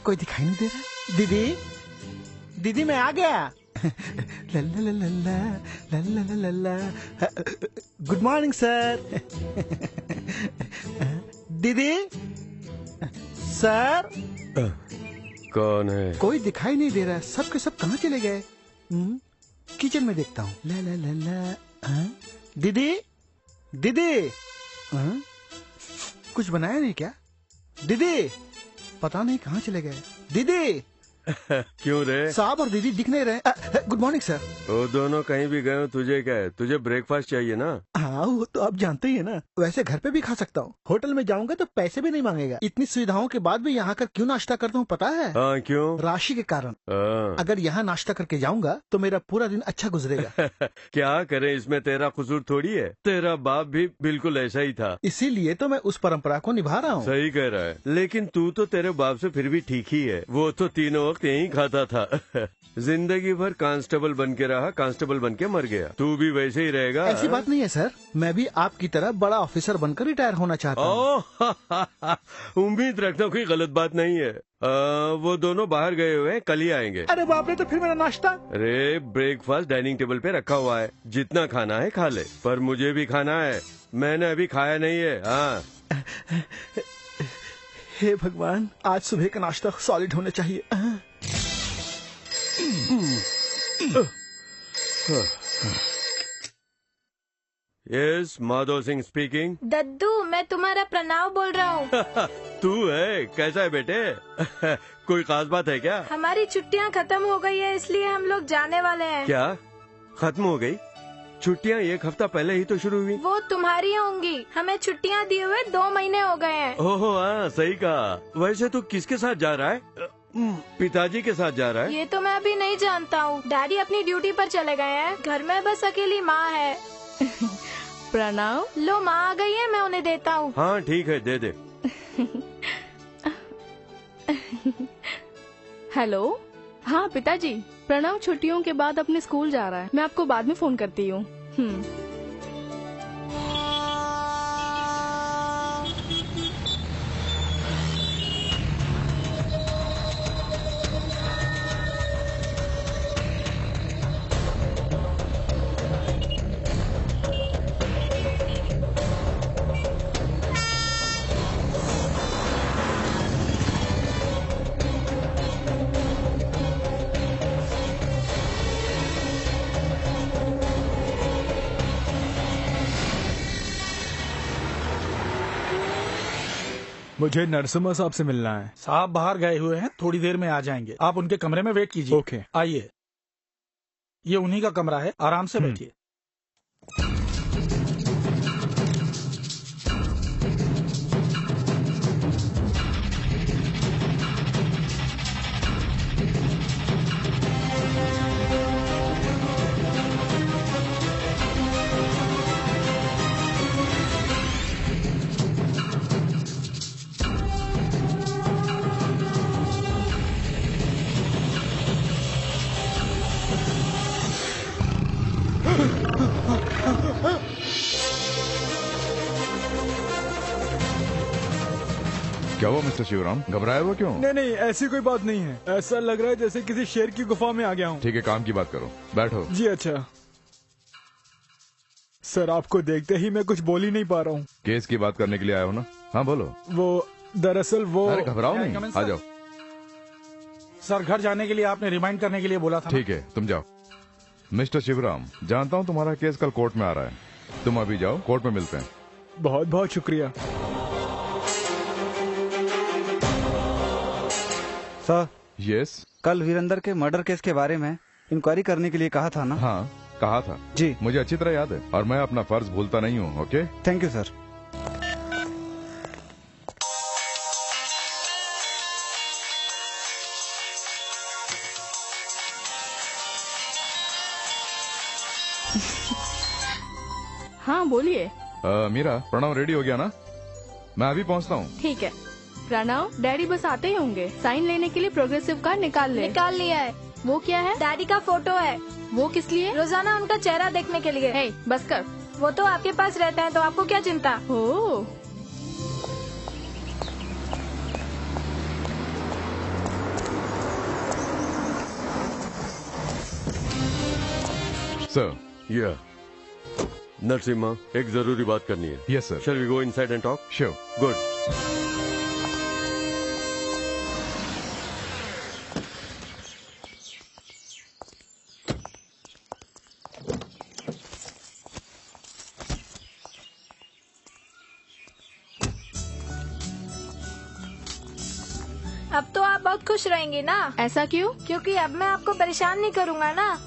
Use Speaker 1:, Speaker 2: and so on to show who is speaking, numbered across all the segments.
Speaker 1: कोई दिखाई नहीं दे रहा। दीदी, दीदी मैं आ गया। लल्ला लल्ला लल्ला लल्ला। Good morning sir. दीदी, सर।
Speaker 2: कौन है?
Speaker 1: कोई दिखाई नहीं दे रहा। सब के सब कहाँ चले गए? किचन में देखता हूँ। ला ला ला ला। दीदी, दीदी, कुछ बनाया नहीं क्या? दीदी, पता नहीं कहाँ चले गए। दीदी।
Speaker 2: क्यों रे?
Speaker 1: साहब और दीदी दिख नहीं रहे। Good morning sir.
Speaker 2: वो दोनों कहीं भी गए हो, तुझे क्या है? तुझे ब्रेकफास्ट चाहिए ना?
Speaker 1: हाँ, वो तो आप जानते ही है ना। वैसे घर पे भी खा सकता हूँ। होटल में जाऊंगा तो पैसे भी नहीं मांगेगा। इतनी सुविधाओं के बाद भी यहाँ कर क्यों नाश्ता करता हूँ पता है?
Speaker 2: हाँ, क्यों?
Speaker 1: राशि के कारण। अगर यहाँ नाश्ता करके जाऊंगा तो मेरा पूरा दिन अच्छा गुजरेगा।
Speaker 2: क्या करे, इसमें तेरा कसूर थोड़ी है। तेरा बाप भी बिल्कुल ऐसा ही था,
Speaker 1: इसीलिए तो मैं उस परंपरा को निभा रहा हूँ।
Speaker 2: सही कह रहा है, लेकिन तू तो तेरे बाप से फिर भी ठीक ही है। वो तो तीनों वक्त यही खाता था। जिंदगी भर कांस्टेबल बन के रहा, कांस्टेबल बन के मर गया। तू भी वैसे ही रहेगा।
Speaker 1: ऐसी बात नहीं है सर, मैं भी आपकी तरह बड़ा ऑफिसर बनकर रिटायर होना चाहता हूँ।
Speaker 2: उम्मीद रखना कोई गलत बात नहीं है। वो दोनों बाहर गए हुए हैं, कल ही आएंगे।
Speaker 1: अरे बाप रे, तो फिर मेरा नाश्ता?
Speaker 2: अरे ब्रेकफास्ट डाइनिंग टेबल पे रखा हुआ है, जितना खाना है खा ले, पर मुझे भी खाना है। मैंने अभी खाया नहीं है। हाँ।
Speaker 1: हे भगवान, आज सुबह का नाश्ता सॉलिड होना चाहिए।
Speaker 2: Yes, Madhav Singh speaking.
Speaker 3: दद्दू, मैं तुम्हारा प्रणव बोल रहा हूँ।
Speaker 2: तू है? कैसा है बेटे? कोई खास बात है क्या?
Speaker 3: हमारी छुट्टियाँ खत्म हो गई है, इसलिए हम लोग जाने वाले हैं।
Speaker 2: क्या खत्म हो गई? छुट्टियाँ एक हफ्ता पहले ही तो शुरू हुई।
Speaker 3: वो तुम्हारी होंगी, हमें छुट्टियाँ दिए हुए 2 महीने हो गए हैं।
Speaker 2: ओह हाँ, सही कहा। वैसे तू किसके साथ जा रहा है? पिताजी के साथ जा रहा है?
Speaker 3: ये तो मैं अभी नहीं जानता हूँ। डैडी अपनी ड्यूटी पर चले गए हैं, घर में बस अकेली माँ है।
Speaker 4: प्रणव,
Speaker 3: लो माँ आ गई है, मैं उन्हें देता हूँ।
Speaker 2: हाँ ठीक है, दे दे।
Speaker 4: हेलो। हाँ पिताजी, प्रणव छुट्टियों के बाद अपने स्कूल जा रहा है। मैं आपको बाद में फोन करती हूँ।
Speaker 5: मुझे नरसिम्हा साहब से मिलना है।
Speaker 1: साहब बाहर गए हुए हैं, थोड़ी देर में आ जाएंगे। आप उनके कमरे में वेट कीजिए।
Speaker 5: ओके।
Speaker 1: आइए, ये उन्हीं का कमरा है, आराम से बैठिए।
Speaker 6: क्या हुआ मिस्टर शिवराम, घबराए हुआ क्यों?
Speaker 5: नहीं नहीं, ऐसी कोई बात नहीं है। ऐसा लग रहा है जैसे किसी शेर की गुफा में आ गया हूँ।
Speaker 6: ठीक है, काम की बात करो, बैठो।
Speaker 5: जी अच्छा। सर, आपको देखते ही मैं कुछ बोल ही नहीं पा रहा हूँ।
Speaker 6: केस की बात करने के लिए आए हो ना? हाँ बोलो।
Speaker 5: वो दरअसल वो।
Speaker 6: अरे घबराओ नहीं, आ जाओ।
Speaker 1: सर, घर जाने के लिए आपने रिमाइंड करने के लिए बोला था।
Speaker 6: ठीक है, तुम जाओ। मिस्टर शिवराम, जानता हूँ तुम्हारा केस कल कोर्ट में आ रहा है। तुम अभी जाओ, कोर्ट में मिलते हैं।
Speaker 5: बहुत बहुत शुक्रिया
Speaker 7: सर।
Speaker 6: यस।
Speaker 7: कल वीरेंद्र के मर्डर केस के बारे में इंक्वायरी करने के लिए कहा था ना?
Speaker 6: हाँ कहा था
Speaker 7: जी।
Speaker 6: मुझे अच्छी तरह याद है और मैं अपना फर्ज भूलता नहीं हूँ। Okay,
Speaker 7: thank you sir.
Speaker 4: हाँ बोलिए।
Speaker 6: मीरा, प्रणव रेडी हो गया ना? मैं अभी पहुँचता हूँ।
Speaker 4: ठीक है प्रणव, डैडी बस आते ही होंगे। साइन लेने के लिए प्रोग्रेसिव कार्ड निकाल
Speaker 3: लिया है।
Speaker 4: वो क्या है?
Speaker 3: डैडी का फोटो है।
Speaker 4: वो किस लिए?
Speaker 3: रोजाना उनका चेहरा देखने के लिए।
Speaker 4: हे, बस कर।
Speaker 3: वो तो आपके पास रहते हैं, तो आपको क्या चिंता?
Speaker 4: Oh
Speaker 6: sir.
Speaker 2: या नरसिम्हा, एक जरूरी बात करनी है।
Speaker 6: Yes sir.
Speaker 2: Shall we go inside and talk?
Speaker 6: Sure.
Speaker 2: Good.
Speaker 3: अब तो आप बहुत खुश रहेंगे ना,
Speaker 4: ऐसा क्यों?
Speaker 3: क्योंकि अब मैं आपको परेशान नहीं करूँगा ना।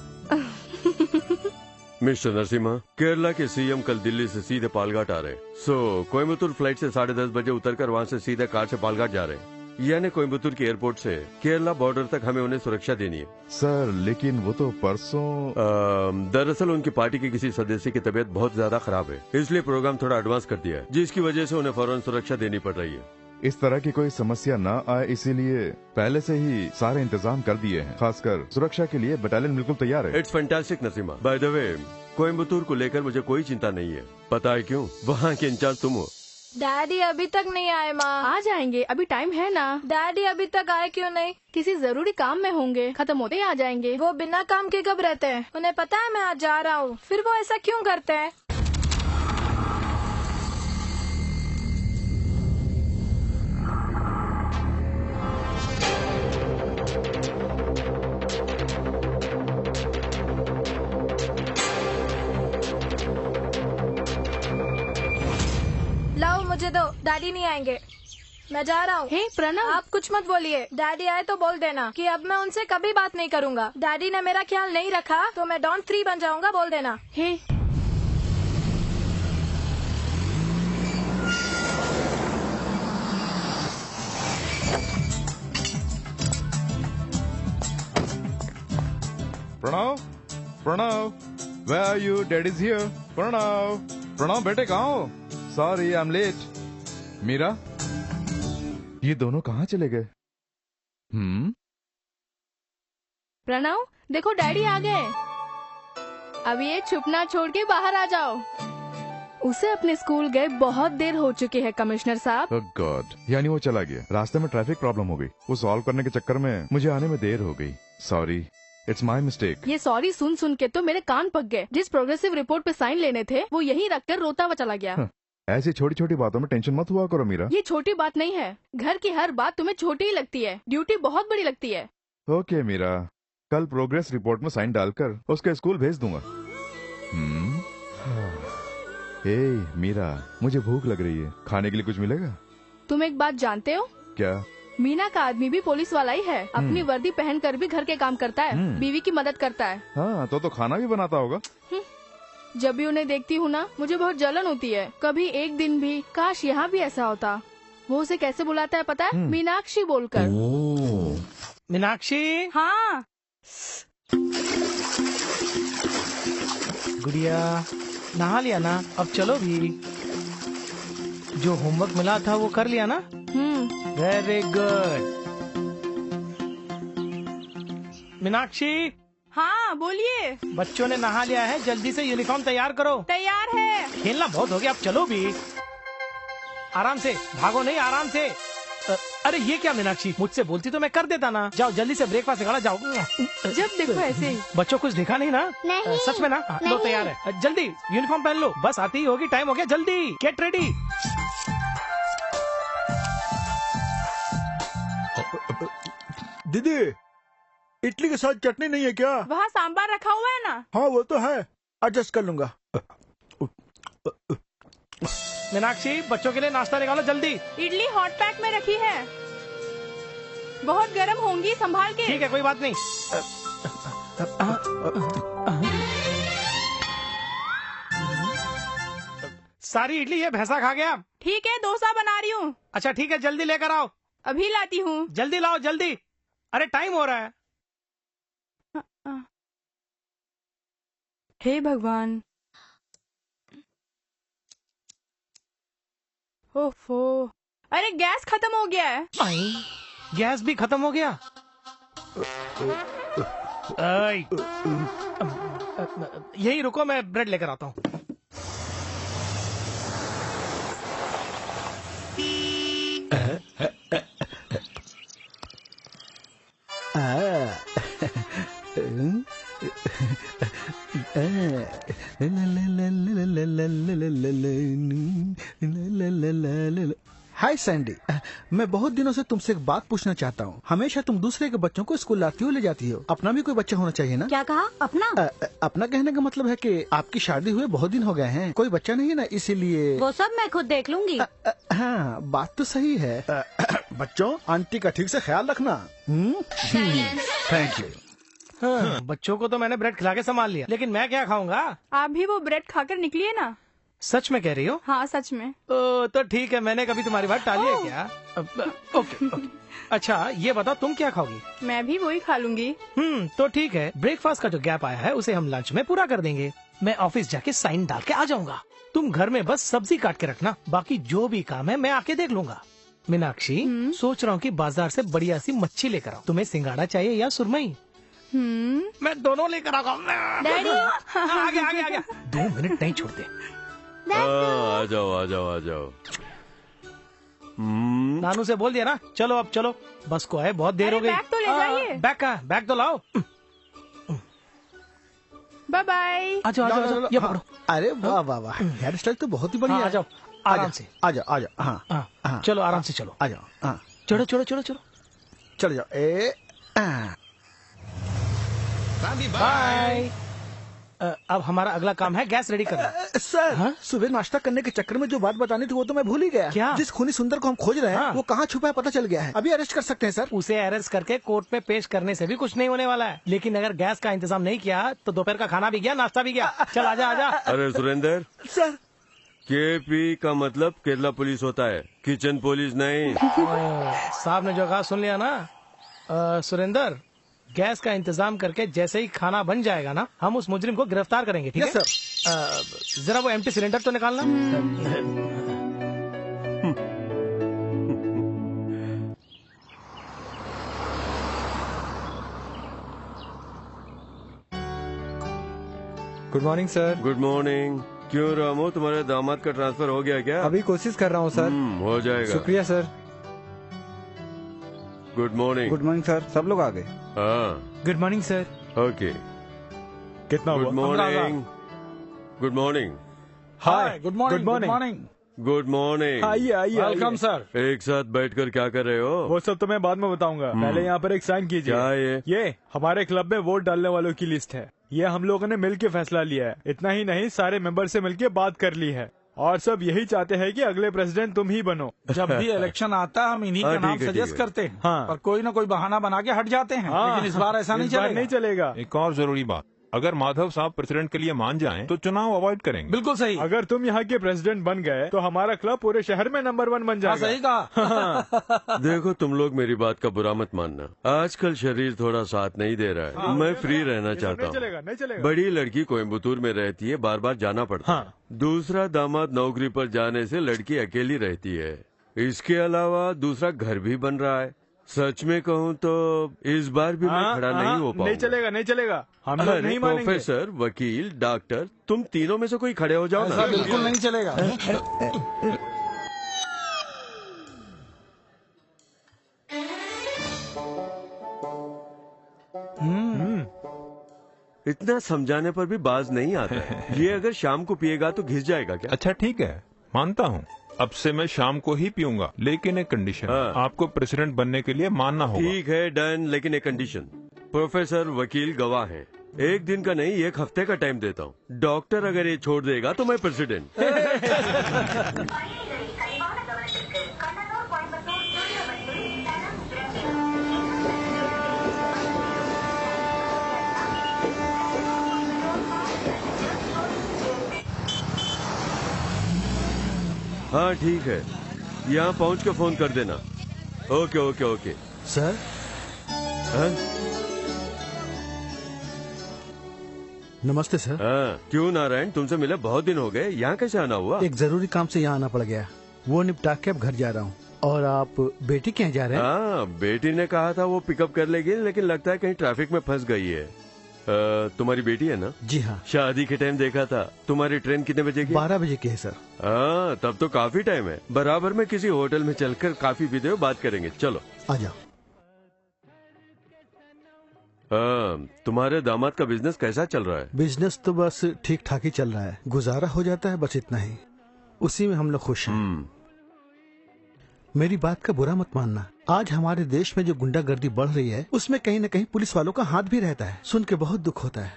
Speaker 2: मिस्टर नरसिम्हा, केरला के सीएम कल दिल्ली से सीधे पालघाट आ रहे हैं। सो कोयम्बतूर फ्लाइट से 10:30 बजे उतरकर वहाँ से सीधे कार से पालघाट जा रहे हैं। यानी कोयम्बतूर के एयरपोर्ट से केरला बॉर्डर तक हमें उन्हें सुरक्षा देनी है।
Speaker 6: सर लेकिन वो तो परसों।
Speaker 2: दरअसल उनकी पार्टी के किसी सदस्य की तबीयत बहुत ज्यादा खराब है, इसलिए प्रोग्राम थोड़ा एडवांस कर दिया है, जिसकी वजह से उन्हें फौरन सुरक्षा देनी पड़ रही है।
Speaker 6: इस तरह की कोई समस्या न आए इसीलिए पहले से ही सारे इंतजाम कर दिए हैं। खासकर सुरक्षा के लिए बटालियन बिल्कुल तैयार है।
Speaker 2: It's fantastic Narasimha. By the way, Coimbatore को लेकर मुझे कोई चिंता नहीं है। पता है क्यों? वहाँ के इंचार्ज तुम हो।
Speaker 3: डैडी अभी तक नहीं आए माँ।
Speaker 4: आ जाएंगे, अभी टाइम है ना।
Speaker 3: डैडी अभी तक आए क्यों नहीं?
Speaker 4: किसी जरूरी काम में होंगे, खत्म होते ही आ जाएंगे।
Speaker 3: वो बिना काम के कब रहते हैं? उन्हें पता है मैं आज जा रहा हूँ, फिर वो ऐसा क्यों करते हैं? लाओ मुझे दो, डैडी नहीं आएंगे। मैं जा रहा हूँ।
Speaker 4: हे प्रणव,
Speaker 3: आप कुछ मत बोलिए। डैडी आए तो बोल देना कि अब मैं उनसे कभी बात नहीं करूँगा। डैडी ने मेरा ख्याल नहीं रखा तो मैं डॉन 3 बन जाऊँगा, बोल देना।
Speaker 4: हे
Speaker 6: Pranav, Pranav, where are you? Dad is here. Pranav, Pranav बेटे कहाँ हो? Sorry, I'm late. मीरा, ये दोनों कहाँ चले गए?
Speaker 4: प्रणव, देखो डैडी आ गए। अब ये छुपना छोड़ के बाहर आ जाओ। उसे अपने स्कूल गए बहुत देर हो चुकी है कमिश्नर साहब।
Speaker 6: Oh God, यानी वो चला गया। रास्ते में ट्रैफिक प्रॉब्लम हो गई, वो सॉल्व करने के चक्कर में मुझे आने में देर हो गई। Sorry, it's my mistake.
Speaker 4: ये सॉरी सुन सुन के तो मेरे कान पक गए। जिस प्रोग्रेसिव रिपोर्ट पे साइन लेने थे वो यहीं रखकर रोता हुआ चला गया।
Speaker 6: ऐसी छोटी छोटी बातों में टेंशन मत हुआ करो मीरा।
Speaker 4: ये छोटी बात नहीं है, घर की हर बात तुम्हें छोटी ही लगती है, ड्यूटी बहुत बड़ी लगती है।
Speaker 6: ओके मीरा, कल प्रोग्रेस रिपोर्ट में साइन डालकर उसके स्कूल भेज दूंगा। हे मीरा, मुझे भूख लग रही है, खाने के लिए कुछ मिलेगा?
Speaker 4: तुम एक बात जानते हो?
Speaker 6: क्या?
Speaker 4: मीना का आदमी भी पुलिस वाला ही है, अपनी वर्दी पहनकर भी घर के काम करता है, बीवी की मदद करता है।
Speaker 6: हाँ, तो खाना भी बनाता होगा।
Speaker 4: जब भी उन्हें देखती हूँ ना, मुझे बहुत जलन होती है। कभी एक दिन भी काश यहाँ भी ऐसा होता। वो उसे कैसे बुलाता है पता है? मीनाक्षी बोलकर।
Speaker 1: मीनाक्षी।
Speaker 4: हाँ
Speaker 1: गुड़िया, नहा लिया ना? अब चलो भी। जो होमवर्क मिला था वो कर लिया ना? Very good. मीनाक्षी।
Speaker 4: हाँ बोलिए।
Speaker 1: बच्चों ने नहा लिया है, जल्दी से यूनिफॉर्म तैयार करो।
Speaker 4: तैयार है।
Speaker 1: खेलना बहुत हो गया, अब चलो भी। आराम से, भागो नहीं, आराम से। अरे ये क्या मीनाक्षी, मुझसे बोलती तो मैं कर देता ना। जाओ जल्दी से ब्रेकफास्ट निकाला, जाओ।
Speaker 4: जब देखो ऐसे ही।
Speaker 1: बच्चों कुछ देखा नहीं ना?
Speaker 8: नहीं।
Speaker 1: सच में ना? लो तैयार है, जल्दी यूनिफॉर्म पहन लो, बस आती ही होगी, टाइम हो गया, जल्दी गेट रेडी।
Speaker 5: दीदी, इडली के साथ चटनी नहीं है क्या?
Speaker 4: वहाँ सांबार रखा हुआ है ना?
Speaker 5: हाँ वो तो है, एडजस्ट कर लूंगा।
Speaker 1: मीनाक्षी, बच्चों के लिए नाश्ता निकालो जल्दी।
Speaker 4: इडली हॉट पैक में रखी है, बहुत गर्म होंगी, संभाल के।
Speaker 1: ठीक है, कोई बात नहीं। सारी इडली ये भैंसा खा गया।
Speaker 4: ठीक है, डोसा बना रही हूँ।
Speaker 1: अच्छा ठीक है, जल्दी लेकर आओ।
Speaker 4: अभी लाती हूँ।
Speaker 1: जल्दी लाओ जल्दी, अरे टाइम हो रहा है।
Speaker 4: हे भगवान। ओफो, अरे गैस खत्म हो गया है।
Speaker 1: गैस भी खत्म हो गया। यही रुको, मैं ब्रेड लेकर आता हूँ। हाय सैंडी, मैं बहुत दिनों से तुमसे एक बात पूछना चाहता हूँ। हमेशा तुम दूसरे के बच्चों को स्कूल लाती हो, ले जाती हो। अपना भी कोई बच्चा होना चाहिए ना?
Speaker 8: क्या कहा? अपना?
Speaker 1: अपना कहने का मतलब है कि आपकी शादी हुए बहुत दिन हो गए हैं, कोई बच्चा नहीं है ना, इसीलिए।
Speaker 8: वो सब मैं खुद देख लूंगी।
Speaker 1: हाँ, बात तो सही है। बच्चों, आंटी का ठीक से ख्याल रखना। Thank you.
Speaker 9: हाँ, बच्चों को तो मैंने ब्रेड खिला के संभाल लिया, लेकिन मैं क्या खाऊंगा?
Speaker 4: आप भी वो ब्रेड खाकर निकलिए ना।
Speaker 9: सच में कह रही हो?
Speaker 4: हाँ सच में।
Speaker 9: तो ठीक है, मैंने कभी तुम्हारी बात टाली है क्या? ओके। अच्छा ये बताओ, तुम क्या खाओगी?
Speaker 4: मैं भी वही खा लूंगी।
Speaker 9: तो ठीक है, ब्रेकफास्ट का जो गैप आया है उसे हम लंच में पूरा कर देंगे। मैं ऑफिस जाके साइन डाल के आ जाऊंगा। तुम घर में बस सब्जी काट के रखना, बाकी जो भी काम है मैं आके देख लूंगा। मीनाक्षी, सोच रहा हूँ कि बाजार से बढ़िया सी मच्छी लेकर आऊँ। तुम्हें सिंगाड़ा चाहिए या सुरमई? मैं दोनों लेकर आऊंगा।
Speaker 4: डैडी
Speaker 9: आ गया। 2 मिनट नहीं छोड़ते।
Speaker 2: आ जाओ।
Speaker 9: नानू से बोल दिया ना, चलो अब चलो, बस को है, बहुत देर हो गई।
Speaker 4: बैग तो ले जाइए।
Speaker 9: बैग तो लाओ।
Speaker 4: Bye bye.
Speaker 9: आ जाओ, ये पकड़ो।
Speaker 1: अरे वाह, हेयर स्टाइल तो बहुत ही बढ़िया है।
Speaker 9: आ जाओ, आराम से।
Speaker 1: आ जाओ। हाँ,
Speaker 9: चलो आराम से चलो।
Speaker 1: आ जाओ। हाँ,
Speaker 9: चलो।
Speaker 1: चलो जाओ।
Speaker 9: बाय। अब हमारा अगला काम है गैस रेडी करना।
Speaker 1: सर, सुबह नाश्ता करने के चक्कर में जो बात बतानी थी वो तो मैं भूल ही गया।
Speaker 9: क्या?
Speaker 1: जिस खूनी सुंदर को हम खोज रहे हैं वो कहाँ छुपा है पता चल गया है। अभी अरेस्ट कर सकते हैं सर।
Speaker 9: उसे अरेस्ट करके कोर्ट में पेश करने से भी कुछ नहीं होने वाला है, लेकिन अगर गैस का इंतजाम नहीं किया तो दोपहर का खाना भी गया, नाश्ता भी गया। चल आजा।
Speaker 2: अरे सुरेंद्र
Speaker 1: सर,
Speaker 2: केपी का मतलब केरला पुलिस होता है, किचन पुलिस नहीं।
Speaker 9: साहब ने जो कहा सुन लिया ना। सुरेंद्र, गैस का इंतजाम करके जैसे ही खाना बन जाएगा ना, हम उस मुजरिम को गिरफ्तार करेंगे, ठीक है?
Speaker 1: Yes sir.
Speaker 9: जरा वो एम्प्टी सिलेंडर तो निकालना।
Speaker 5: Good morning sir.
Speaker 2: Good morning. क्यों रामू, तुम्हारे दामाद का ट्रांसफर हो गया क्या?
Speaker 5: अभी कोशिश कर रहा हूँ सर।
Speaker 2: हो जाएगा।
Speaker 5: शुक्रिया sir.
Speaker 2: Good morning.
Speaker 7: Good morning sir, सब लोग आ गए।
Speaker 2: हाँ,
Speaker 5: गुड मॉर्निंग सर।
Speaker 2: ओके।
Speaker 5: कितना
Speaker 2: good morning. Good morning.
Speaker 5: Hi, good morning.
Speaker 2: Good morning.
Speaker 5: आइए। Welcome sir.
Speaker 2: एक साथ बैठकर क्या कर रहे हो?
Speaker 5: वो सब तो मैं बाद में बताऊंगा, पहले यहाँ पर एक साइन कीजिए।
Speaker 2: क्या
Speaker 5: ये हमारे क्लब में वोट डालने वालों की लिस्ट है। ये हम लोगों ने मिल के फैसला लिया है। इतना ही नहीं, सारे मेंबर से मिलके बात कर ली है और सब यही चाहते हैं कि अगले प्रेसिडेंट तुम ही बनो।
Speaker 10: जब भी इलेक्शन आता है हम इन्हीं का नाम सजेस्ट करते हैं।
Speaker 5: हाँ।
Speaker 10: और कोई ना कोई बहाना बना के हट जाते हैं। लेकिन इस बार ऐसा नहीं
Speaker 5: चलेगा।
Speaker 11: एक और जरूरी बात, अगर माधव साहब प्रेसिडेंट के लिए मान जाएं तो चुनाव अवॉइड करेंगे।
Speaker 10: बिल्कुल सही।
Speaker 5: अगर तुम यहाँ के प्रेसिडेंट बन गए तो हमारा क्लब पूरे शहर में नंबर 1 बन जाएगा।
Speaker 10: सही कहा।
Speaker 2: देखो तुम लोग मेरी बात का बुरा मत मानना, आजकल शरीर थोड़ा साथ नहीं दे रहा है। मैं फ्री रहना चाहता हूँ।
Speaker 5: नहीं चलेगा।
Speaker 2: बड़ी लड़की कोयम्बतूर में रहती है, बार बार जाना पड़ता है। दूसरा दामाद नौकरी पर जाने से लड़की अकेली रहती है। इसके अलावा दूसरा घर भी बन रहा है। सच में कहूँ तो इस बार भी मैं खड़ा नहीं हो पाऊंगा।
Speaker 5: नहीं चलेगा। हम लोग नहीं मानेंगे।
Speaker 2: प्रोफेसर, वकील, डॉक्टर, तुम तीनों में से कोई खड़े हो जाओ ना।
Speaker 10: बिल्कुल नहीं चलेगा।
Speaker 2: इतना समझाने पर भी बाज नहीं आता है। ये अगर शाम को पिएगा तो घिस जाएगा क्या?
Speaker 11: अच्छा ठीक है, मानता हूँ, अब से मैं शाम को ही पीऊंगा, लेकिन एक कंडीशन। आपको प्रेसिडेंट बनने के लिए मानना होगा।
Speaker 2: ठीक है, डन, लेकिन एक कंडीशन। प्रोफेसर, वकील गवाह हैं। एक दिन का नहीं, 1 हफ्ते का टाइम देता हूँ। डॉक्टर अगर ये छोड़ देगा तो मैं प्रेसिडेंट। हाँ ठीक है, यहाँ पहुँच के फोन कर देना। ओके।
Speaker 1: सर। नमस्ते सर।
Speaker 2: हाँ, क्यों नारायण, तुमसे मिले बहुत दिन हो गए, यहाँ कैसे आना हुआ?
Speaker 1: एक जरूरी काम से यहाँ आना पड़ गया, वो निपटा के अब घर जा रहा हूँ। और आप बेटी कहाँ जा रहे हैं?
Speaker 2: हाँ, बेटी ने कहा था वो पिकअप कर लेगी, लेकिन लगता है कहीं ट्रैफिक में फंस गई है। तुम्हारी बेटी है ना?
Speaker 1: जी हाँ।
Speaker 2: शादी के टाइम देखा था। तुम्हारी ट्रेन कितने बजे की?
Speaker 1: 12 बजे की है सर।
Speaker 2: हाँ, तब तो काफी टाइम है। बराबर में किसी होटल में चलकर काफी पीते हुए बात करेंगे। चलो
Speaker 1: आ जाओ।
Speaker 2: तुम्हारे दामाद का बिजनेस कैसा चल रहा है?
Speaker 1: बिजनेस तो बस ठीक ठाक ही चल रहा है, गुजारा हो जाता है, बस इतना ही। उसी में हम लोग खुश हैं। मेरी बात का बुरा मत मानना, आज हमारे देश में जो गुंडागर्दी बढ़ रही है उसमें कहीं न कहीं पुलिस वालों का हाथ भी रहता है। सुन के बहुत दुख होता है।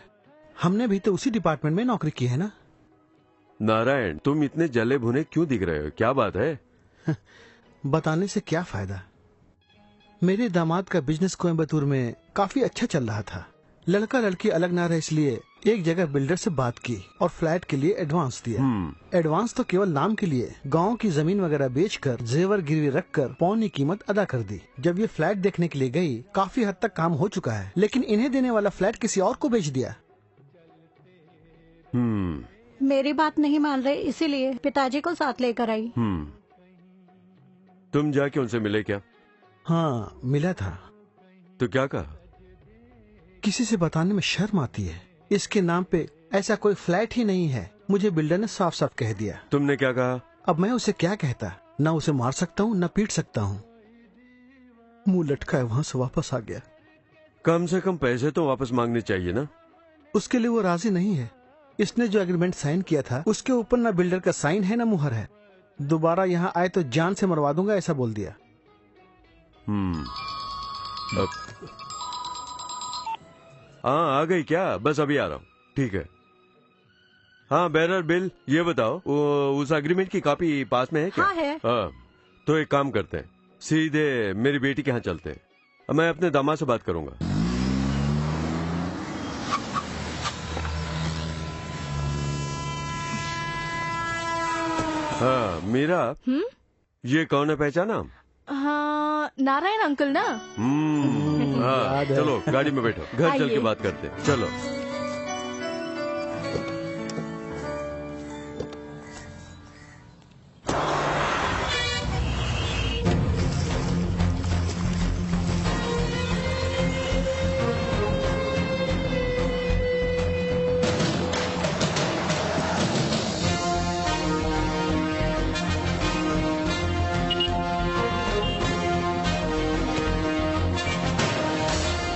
Speaker 1: हमने भी तो उसी डिपार्टमेंट में नौकरी की है ना।
Speaker 2: नारायण, तुम इतने जले भुने क्यों दिख रहे हो? क्या बात है?
Speaker 1: बताने से क्या फायदा। मेरे दामाद का बिजनेस कोयम्बतूर में काफी अच्छा चल रहा था। लड़का लड़की अलग ना रहे इसलिए एक जगह बिल्डर से बात की और फ्लैट के लिए एडवांस दिया। एडवांस तो केवल नाम के लिए, गांव की जमीन वगैरह बेचकर जेवर गिरवी रखकर पौनी कीमत अदा कर दी। जब ये फ्लैट देखने के लिए गई, काफी हद तक काम हो चुका है, लेकिन इन्हें देने वाला फ्लैट किसी और को बेच दिया।
Speaker 8: मेरी बात नहीं मान रहे, इसीलिए पिताजी को साथ लेकर आई।
Speaker 2: तुम जाके उनसे मिले क्या?
Speaker 1: हाँ, मिला था।
Speaker 2: तो क्या कहा?
Speaker 1: किसी से बताने में शर्म आती है। इसके नाम पे ऐसा कोई फ्लैट ही नहीं है, मुझे बिल्डर ने साफ साफ कह दिया।
Speaker 2: तुमने क्या कहा?
Speaker 1: अब मैं उसे क्या कहता, न उसे मार सकता हूँ न पीट सकता हूँ। मुंह लटका है, वहाँ से वापस आ गया।
Speaker 2: कम से कम पैसे तो वापस मांगने चाहिए ना।
Speaker 1: उसके लिए वो राजी नहीं है। इसने जो एग्रीमेंट साइन किया था उसके ऊपर न बिल्डर का साइन है न मुहर है। दोबारा यहाँ आए तो जान से मरवा दूंगा, ऐसा बोल दिया।
Speaker 2: हाँ, आ गई क्या? बस अभी आ रहा हूँ। ठीक है। हाँ बेरर बिल, ये बताओ उस एग्रीमेंट की कॉपी पास में है क्या?
Speaker 8: हाँ है।
Speaker 2: हाँ, तो एक काम करते हैं, सीधे मेरी बेटी के यहाँ चलते हैं। मैं अपने दामाद से बात करूंगा। हाँ मीरा, ये कौन है, पहचाना?
Speaker 4: हाँ, नारायण अंकल ना।
Speaker 2: हाँ, चलो गाड़ी में बैठो, घर चल के बात करते हैं। चलो।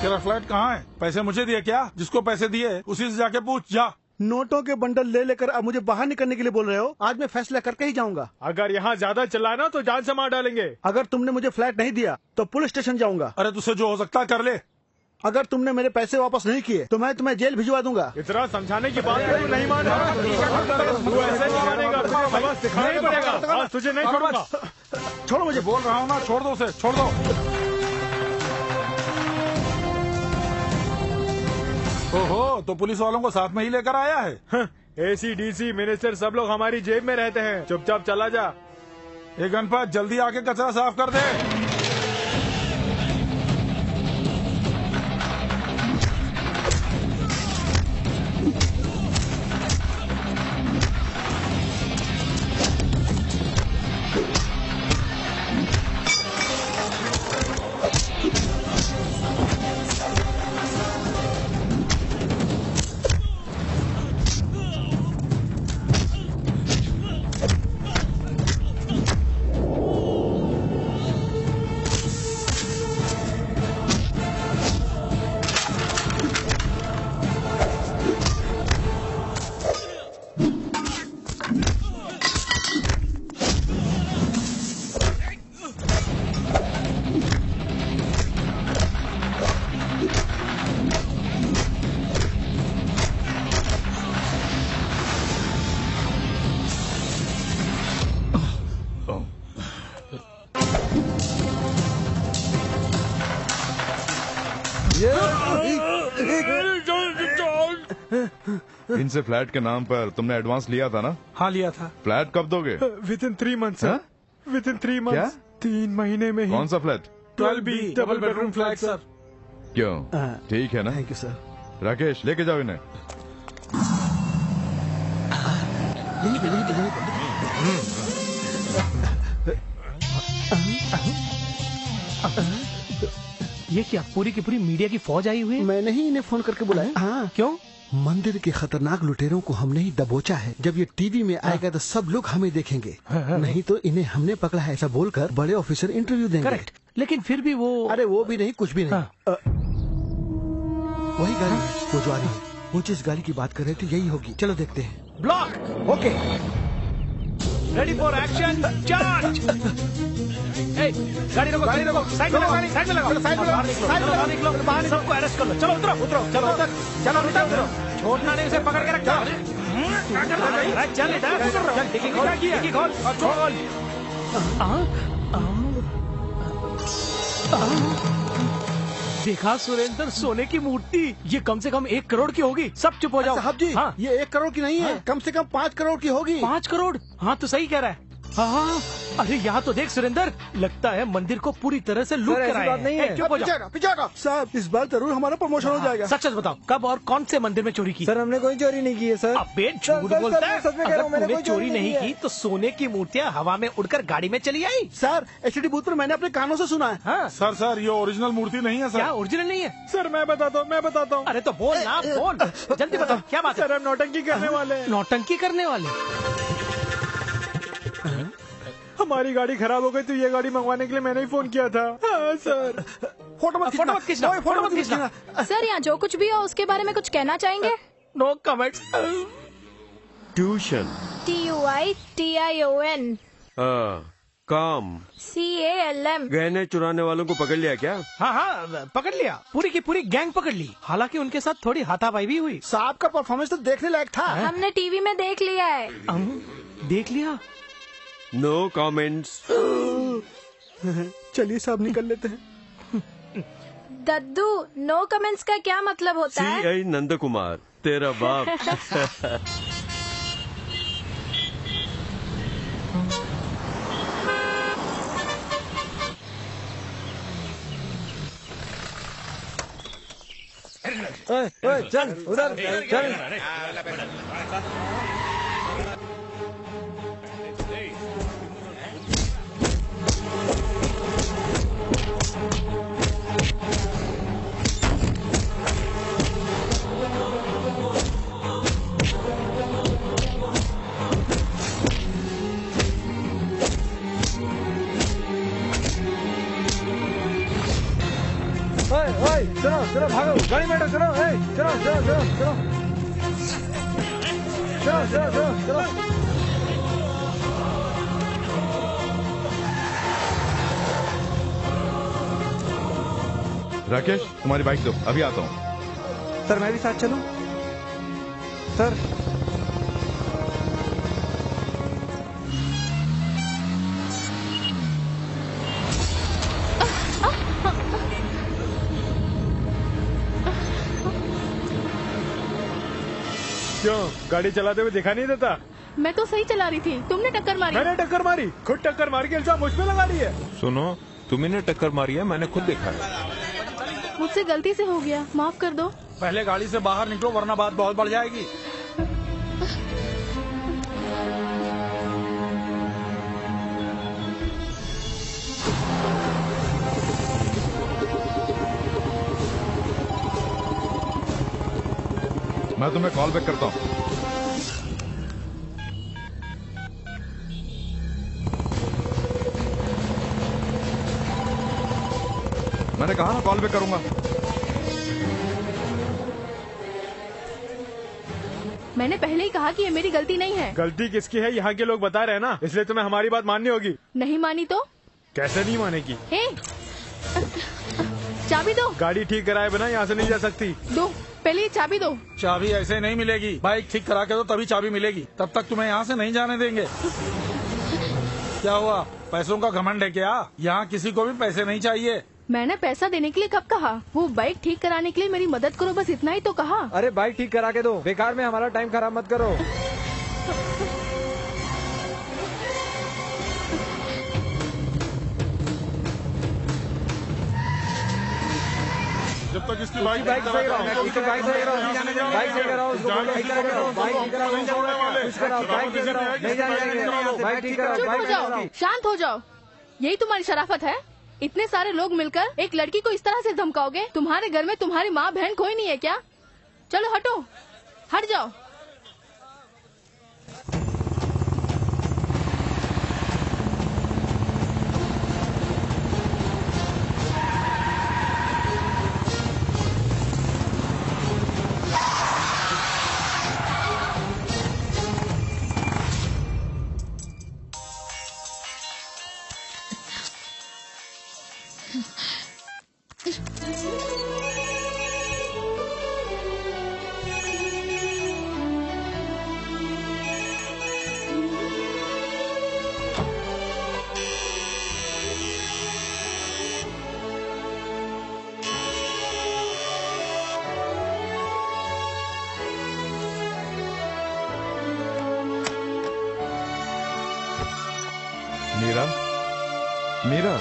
Speaker 10: तेरा फ्लैट कहाँ है? पैसे मुझे दिए क्या? जिसको पैसे दिए उसी से जाके पूछ जा।
Speaker 1: नोटों के बंडल ले लेकर अब मुझे बाहर निकलने के लिए बोल रहे हो? आज मैं फैसला करके ही जाऊंगा।
Speaker 5: अगर यहाँ ज्यादा चला ना तो जान से मार डालेंगे।
Speaker 1: अगर तुमने मुझे फ्लैट नहीं दिया तो पुलिस स्टेशन जाऊंगा।
Speaker 10: अरे तुझसे जो हो सकता है कर ले।
Speaker 1: अगर तुमने मेरे पैसे वापस नहीं किए तो मैं तुम्हें जेल भिजवा दूंगा।
Speaker 5: इतना समझाने की बात है, नहीं मान रहा। तू ऐसे नहीं मानेगा, तुझे सबक सिखाना पड़ेगा। आज तुझे नहीं छोड़ूंगा।
Speaker 10: छोड़ो, मुझे बोल रहा हूँ ना, छोड़ दो उसे, छोड़ दो। ओहो, तो पुलिस वालों को साथ में ही लेकर आया है।
Speaker 5: एसी डीसी मिनिस्टर सब लोग हमारी जेब में रहते हैं। चुपचाप चला जा।
Speaker 10: ए गणपत, जल्दी आके कचरा साफ कर दे।
Speaker 6: इनसे फ्लैट के नाम पर तुमने एडवांस लिया था ना?
Speaker 10: हाँ लिया था।
Speaker 6: फ्लैट कब दोगे?
Speaker 5: Within 3 months. विदिन 3
Speaker 6: क्या?
Speaker 5: मंथ्स, 3 महीने में ही।
Speaker 6: कौन सा flat?
Speaker 5: 12B double bedroom flat sir.
Speaker 6: क्यों? ठीक है ना?
Speaker 1: Thank you sir.
Speaker 6: राकेश, लेके जाओ इन्हें।
Speaker 9: ये क्या, पूरी की पूरी मीडिया की फौज आई हुई है?
Speaker 1: मैंने ही इन्हें फोन करके बुलाया।
Speaker 9: हाँ, क्यों?
Speaker 1: मंदिर के खतरनाक लुटेरों को हमने ही दबोचा है। जब ये टीवी में आएगा तो सब लोग हमें देखेंगे। नहीं तो इन्हें हमने पकड़ा है ऐसा बोलकर बड़े ऑफिसर इंटरव्यू देंगे।
Speaker 9: करेक्ट, लेकिन फिर भी वो।
Speaker 1: अरे वो भी नहीं, कुछ भी नहीं। वही गाड़ी है, वो जो आ रही है। वो जिस गाड़ी की बात कर रहे थे यही होगी। चलो देखते हैं।
Speaker 9: Block. Okay, ready for action, charge. गाड़ी रोको, गाड़ी रोको, साइड में लगाओ, साइड में लगाओ, साइड में बाहर निकलो, बाहर सबको अरेस्ट कर लो। चलो उतरो, उतरो, चलो उतर, चलो उतरो, छोड़ना नहीं, उसे पकड़ के रखो। चल इधर, चल डिक्की खोल, डिक्की खोल, खोल। देखा सुरेंद्र, सोने की मूर्ति, ये कम से कम 1 करोड़ की होगी। सब चुप हो जाओ।
Speaker 1: साहब जी,
Speaker 9: हाँ?
Speaker 1: ये 1 करोड़ की नहीं है, कम से कम 5 करोड़ की होगी।
Speaker 9: 5 करोड़? हाँ तो सही कह रहा है। हाँ, अरे यहाँ तो देख सुरेंद्र, लगता है मंदिर को पूरी तरह से लूट कर आए हैं। चुप हो जाओ।
Speaker 1: पीछे हटो। साहब, इस बार जरूर हमारा प्रमोशन हो जाएगा।
Speaker 9: सच सच बताओ, कब और कौन से मंदिर में चोरी की?
Speaker 7: सर हमने कोई चोरी नहीं की है सर।
Speaker 9: अबे झूठ बोलता है। अगर तूने चोरी नहीं की तो सोने की मूर्तियाँ हवा में उड़कर गाड़ी में चली आई।
Speaker 1: सर, एचडी बूथ पर मैंने अपने कानों से सुना है।
Speaker 9: हाँ
Speaker 10: सर ये ओरिजिनल मूर्ति नहीं है सर।
Speaker 9: क्या ओरिजिनल नहीं है?
Speaker 5: सर मैं बताता हूँ।
Speaker 9: अरे तो बोल ना, बोल जल्दी बताओ, क्या बात है?
Speaker 5: सर हम नौटंकी करने वाले हैं।
Speaker 9: नौटंकी करने वाले?
Speaker 5: हमारी गाड़ी खराब हो गई तो ये गाड़ी मंगवाने के लिए मैंने ही फोन किया था। हाँ सर।
Speaker 1: फोटो मत खींचना।
Speaker 3: सर यहाँ जो कुछ भी हो उसके बारे में कुछ कहना चाहेंगे?
Speaker 9: No comments.
Speaker 2: Tuition,
Speaker 3: TUITION,
Speaker 2: calm,
Speaker 3: CALM।
Speaker 2: गहने चुराने वालों को पकड़ लिया क्या?
Speaker 9: हाँ, पकड़ लिया, पूरी की पूरी गैंग पकड़ ली। हालांकि उनके साथ थोड़ी हाथापाई भी हुई।
Speaker 1: साहब का परफॉर्मेंस तो देखने लायक था।
Speaker 3: हमने टीवी में देख लिया है।
Speaker 9: देख लिया?
Speaker 2: No comments.
Speaker 1: चलिए साहब निकल लेते हैं।
Speaker 3: दद्दू, नो कमेंट्स का क्या मतलब होता है?
Speaker 2: CI नंद कुमार, तेरा बाप।
Speaker 7: चल उधर चल। चलो चलो भागो, गाड़ी में बैठो, चलो चलो चलो चलो चलो चलो चलो चलो चलो।
Speaker 6: राकेश तुम्हारी बाइक दो, अभी आता हूँ।
Speaker 7: सर मैं भी साथ चलूं? सर
Speaker 5: क्यों, गाड़ी चलाते हुए दिखा नहीं देता?
Speaker 4: मैं तो सही चला रही थी, तुमने टक्कर मारी।
Speaker 5: मैंने टक्कर मारी? खुद टक्कर मार के इल्जाम मुझ पे लगा रही है।
Speaker 11: सुनो, तुम्हें टक्कर मारी है, मैंने खुद देखा है।
Speaker 4: मुझसे गलती से हो गया, माफ कर दो।
Speaker 10: पहले गाड़ी से बाहर निकलो वरना बात बहुत बढ़ जाएगी।
Speaker 6: मैं तुम्हें कॉल बैक करता हूँ। मैंने कहा ना कॉल बैक करूंगा।
Speaker 4: मैंने पहले ही कहा कि ये मेरी गलती नहीं है।
Speaker 5: गलती किसकी है यहाँ के लोग बता रहे हैं ना, इसलिए तुम्हें हमारी बात माननी होगी।
Speaker 4: नहीं मानी तो?
Speaker 5: कैसे नहीं मानेगी?
Speaker 4: हे, चाबी दो।
Speaker 5: गाड़ी ठीक कराए बिना यहाँ से नहीं जा सकती।
Speaker 4: दो, पहले ये चाबी दो।
Speaker 10: चाबी ऐसे नहीं मिलेगी, बाइक ठीक करा के दो तभी चाबी मिलेगी, तब तक तुम्हें यहाँ से नहीं जाने देंगे। क्या हुआ, पैसों का घमंड है क्या? यहाँ किसी को भी पैसे नहीं चाहिए।
Speaker 4: मैंने पैसा देने के लिए कब कहा? वो बाइक ठीक कराने के लिए मेरी मदद करो, बस इतना ही तो कहा।
Speaker 7: अरे बाइक ठीक करा के दो, बेकार में हमारा टाइम खराब मत करो।
Speaker 10: जब तक इसकी बाइक
Speaker 7: बाइक सही रहो, इसकी बाइक सही रहो, बाइक सही कराओ, उसको बोलो ठीक कराओ, बाइक ठीक कराओ, कुछ कराओ, बाइक ठीक कराओ, नहीं जाने देंगे, बाइक ठीक कराओ,
Speaker 4: चुप हो
Speaker 7: बाइक ठीक
Speaker 4: जाओ,
Speaker 7: कराओ।
Speaker 4: शांत हो जाओ। यही तुम्हारी शराफत है? इतने सारे लोग मिलकर एक लड़की को इस तरह से धमकाओगे? तुम्हारे घर में तुम्हारी माँ बहन कोई नहीं है क्या? चलो हटो, हट जाओ।
Speaker 6: मीरा,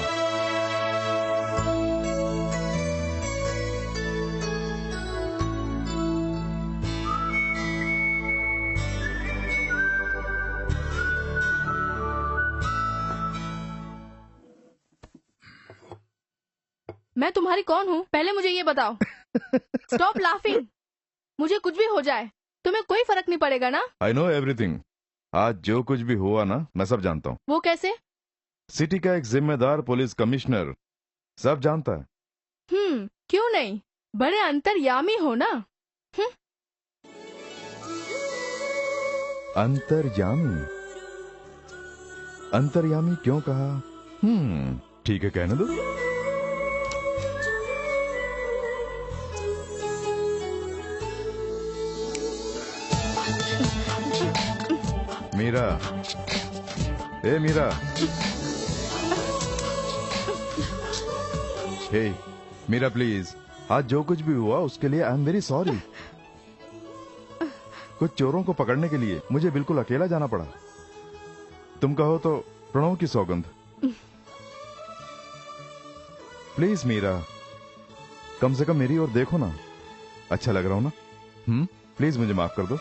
Speaker 4: मैं तुम्हारी कौन हूँ पहले मुझे ये बताओ। Stop laughing. मुझे कुछ भी हो जाए तुम्हें कोई फर्क नहीं पड़ेगा ना?
Speaker 6: I know everything. आज जो कुछ भी हुआ ना, मैं सब जानता हूँ।
Speaker 4: वो कैसे?
Speaker 6: सिटी का एक जिम्मेदार पुलिस कमिश्नर सब जानता है।
Speaker 4: क्यों नहीं, बड़े अंतर्यामी हो ना।
Speaker 6: अंतर्यामी? अंतर्यामी क्यों कहा? ठीक है, कहने दो। मीरा, ए मीरा, हे मीरा प्लीज, आज जो कुछ भी हुआ उसके लिए आई एम वेरी सॉरी। कुछ चोरों को पकड़ने के लिए मुझे बिल्कुल अकेला जाना पड़ा। तुम कहो तो प्रणव की सौगंध। प्लीज मीरा, कम से कम मेरी ओर देखो ना। अच्छा लग रहा हूं ना? प्लीज मुझे माफ कर दो।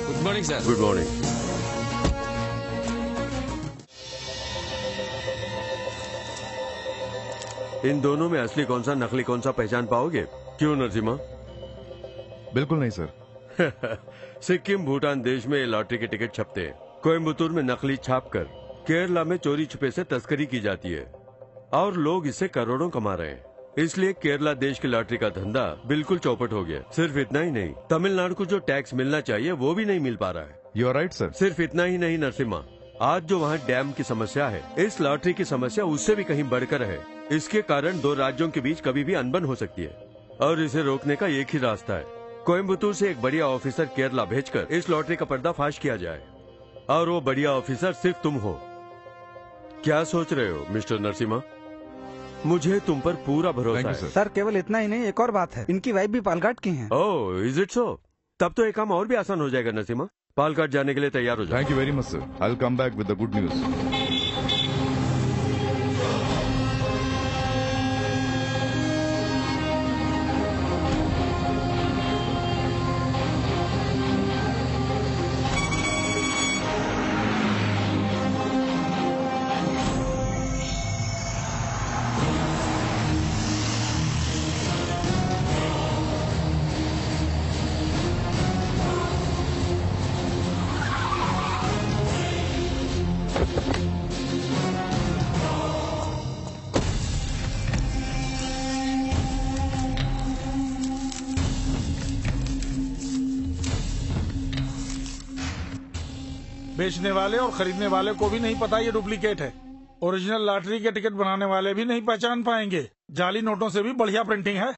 Speaker 12: Good morning sir.
Speaker 2: Good morning. इन दोनों में असली कौन सा नकली कौन सा पहचान पाओगे? क्यों नरसिम्हा?
Speaker 6: बिल्कुल नहीं सर।
Speaker 2: सिक्किम भूटान देश में लॉटरी के टिकट छपते हैं। कोयम्बतूर में नकली छापकर केरला में चोरी छुपे से तस्करी की जाती है और लोग इससे करोड़ों कमा रहे हैं। इसलिए केरला देश की लॉटरी का धंधा बिल्कुल चौपट हो गया। सिर्फ इतना ही नहीं, तमिलनाडु को जो टैक्स मिलना चाहिए वो भी नहीं मिल पा रहा है।
Speaker 6: You are right sir.
Speaker 2: सिर्फ इतना ही नहीं नरसिम्हा, आज जो वहाँ डैम की समस्या है, इस लॉटरी की समस्या उससे भी कहीं बढ़कर है। इसके कारण दो राज्यों के बीच कभी भी अनबन हो सकती है और इसे रोकने का एक ही रास्ता है। कोयम्बतूर से एक बढ़िया ऑफिसर केरला भेजकर इस लॉटरी का पर्दाफाश किया जाए और वो बढ़िया ऑफिसर सिर्फ तुम हो। क्या सोच रहे हो मिस्टर नरसिम्हा? मुझे तुम पर पूरा भरोसा है।
Speaker 12: सर केवल इतना ही नहीं, एक और बात है, इनकी वाइफ भी पालघाट की है।
Speaker 2: ओह, इज इट सो? तब तो एक काम और भी आसान हो जाएगा नरसिम्हा। पालघाट जाने के लिए तैयार हो जाओ।
Speaker 6: Thank you very much sir. I will come back with the good news.
Speaker 10: बेचने वाले और खरीदने वाले को भी नहीं पता ये डुप्लीकेट है। ओरिजिनल लॉटरी के टिकट बनाने वाले भी नहीं पहचान पाएंगे। जाली नोटों से भी बढ़िया प्रिंटिंग है।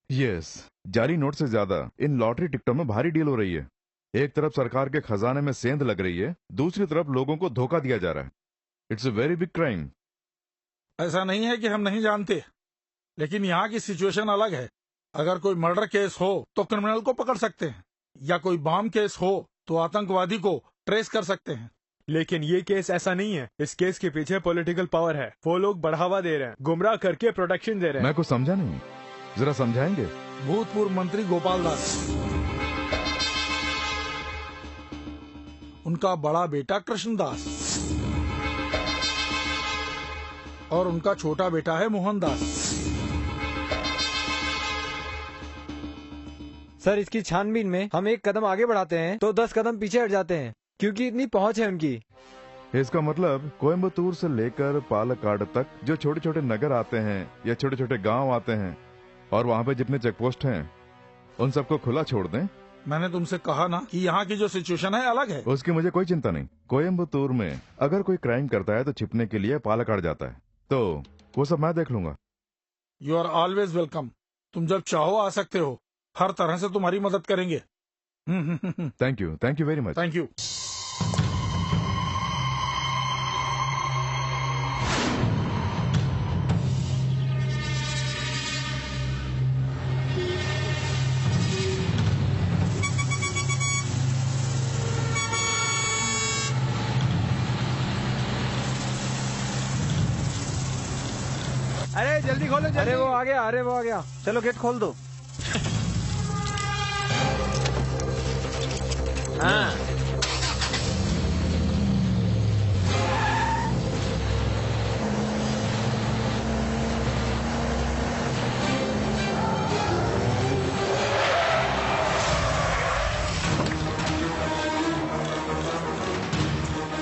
Speaker 6: यस, जाली नोट से ज्यादा इन लॉटरी टिकटों में भारी डील हो रही है। एक तरफ सरकार के खजाने में सेंध लग रही है, दूसरी तरफ लोगों को धोखा दिया जा रहा है। It's a very big crime.
Speaker 10: ऐसा नहीं है कि हम नहीं जानते, लेकिन यहाँ की सिचुएशन अलग है। अगर कोई मर्डर केस हो तो क्रिमिनल को पकड़ सकते हैं, या कोई बॉम्ब केस हो तो आतंकवादी को ट्रेस कर सकते हैं।
Speaker 5: लेकिन ये केस ऐसा नहीं है। इस केस के पीछे पॉलिटिकल पावर है। वो लोग बढ़ावा दे रहे हैं, गुमराह करके प्रोटेक्शन दे रहे हैं।
Speaker 6: मैं कुछ समझा नहीं, जरा समझाएंगे?
Speaker 10: भूतपूर्व मंत्री गोपाल दास, उनका बड़ा बेटा कृष्णदास और उनका छोटा बेटा है मोहनदास।
Speaker 12: सर इसकी छानबीन में हम एक कदम आगे बढ़ाते हैं तो 10 कदम पीछे हट जाते हैं, क्योंकि इतनी पहुंच है उनकी।
Speaker 6: इसका मतलब कोयम्बतूर से लेकर पालक्काड तक जो छोटे छोटे नगर आते हैं या छोटे छोटे गांव आते हैं और वहाँ पे जितने चेक पोस्ट हैं उन सबको खुला छोड़ दें।
Speaker 10: मैंने तुमसे कहा ना कि यहाँ की जो सिचुएशन है अलग है।
Speaker 6: उसकी मुझे कोई चिंता नहीं। कोयम्बतूर में अगर कोई क्राइम करता है तो छिपने के लिए पालक्काड जाता है, तो वो सब मैं देख लूंगा।
Speaker 10: You are always welcome. तुम जब चाहो आ सकते हो। हर तरह से तुम्हारी मदद करेंगे।
Speaker 6: Thank you very much.
Speaker 10: Thank you.
Speaker 7: जल्दी खोलो जल्दी।
Speaker 12: अरे वो आ गया, अरे वो आ गया, चलो गेट खोल दो।
Speaker 7: हाँ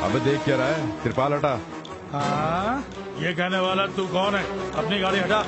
Speaker 6: अबे देख क्या रहा है, त्रिपाल हटा।
Speaker 10: हाँ, ये कहने वाला तू कौन है? अपनी गाड़ी हटा।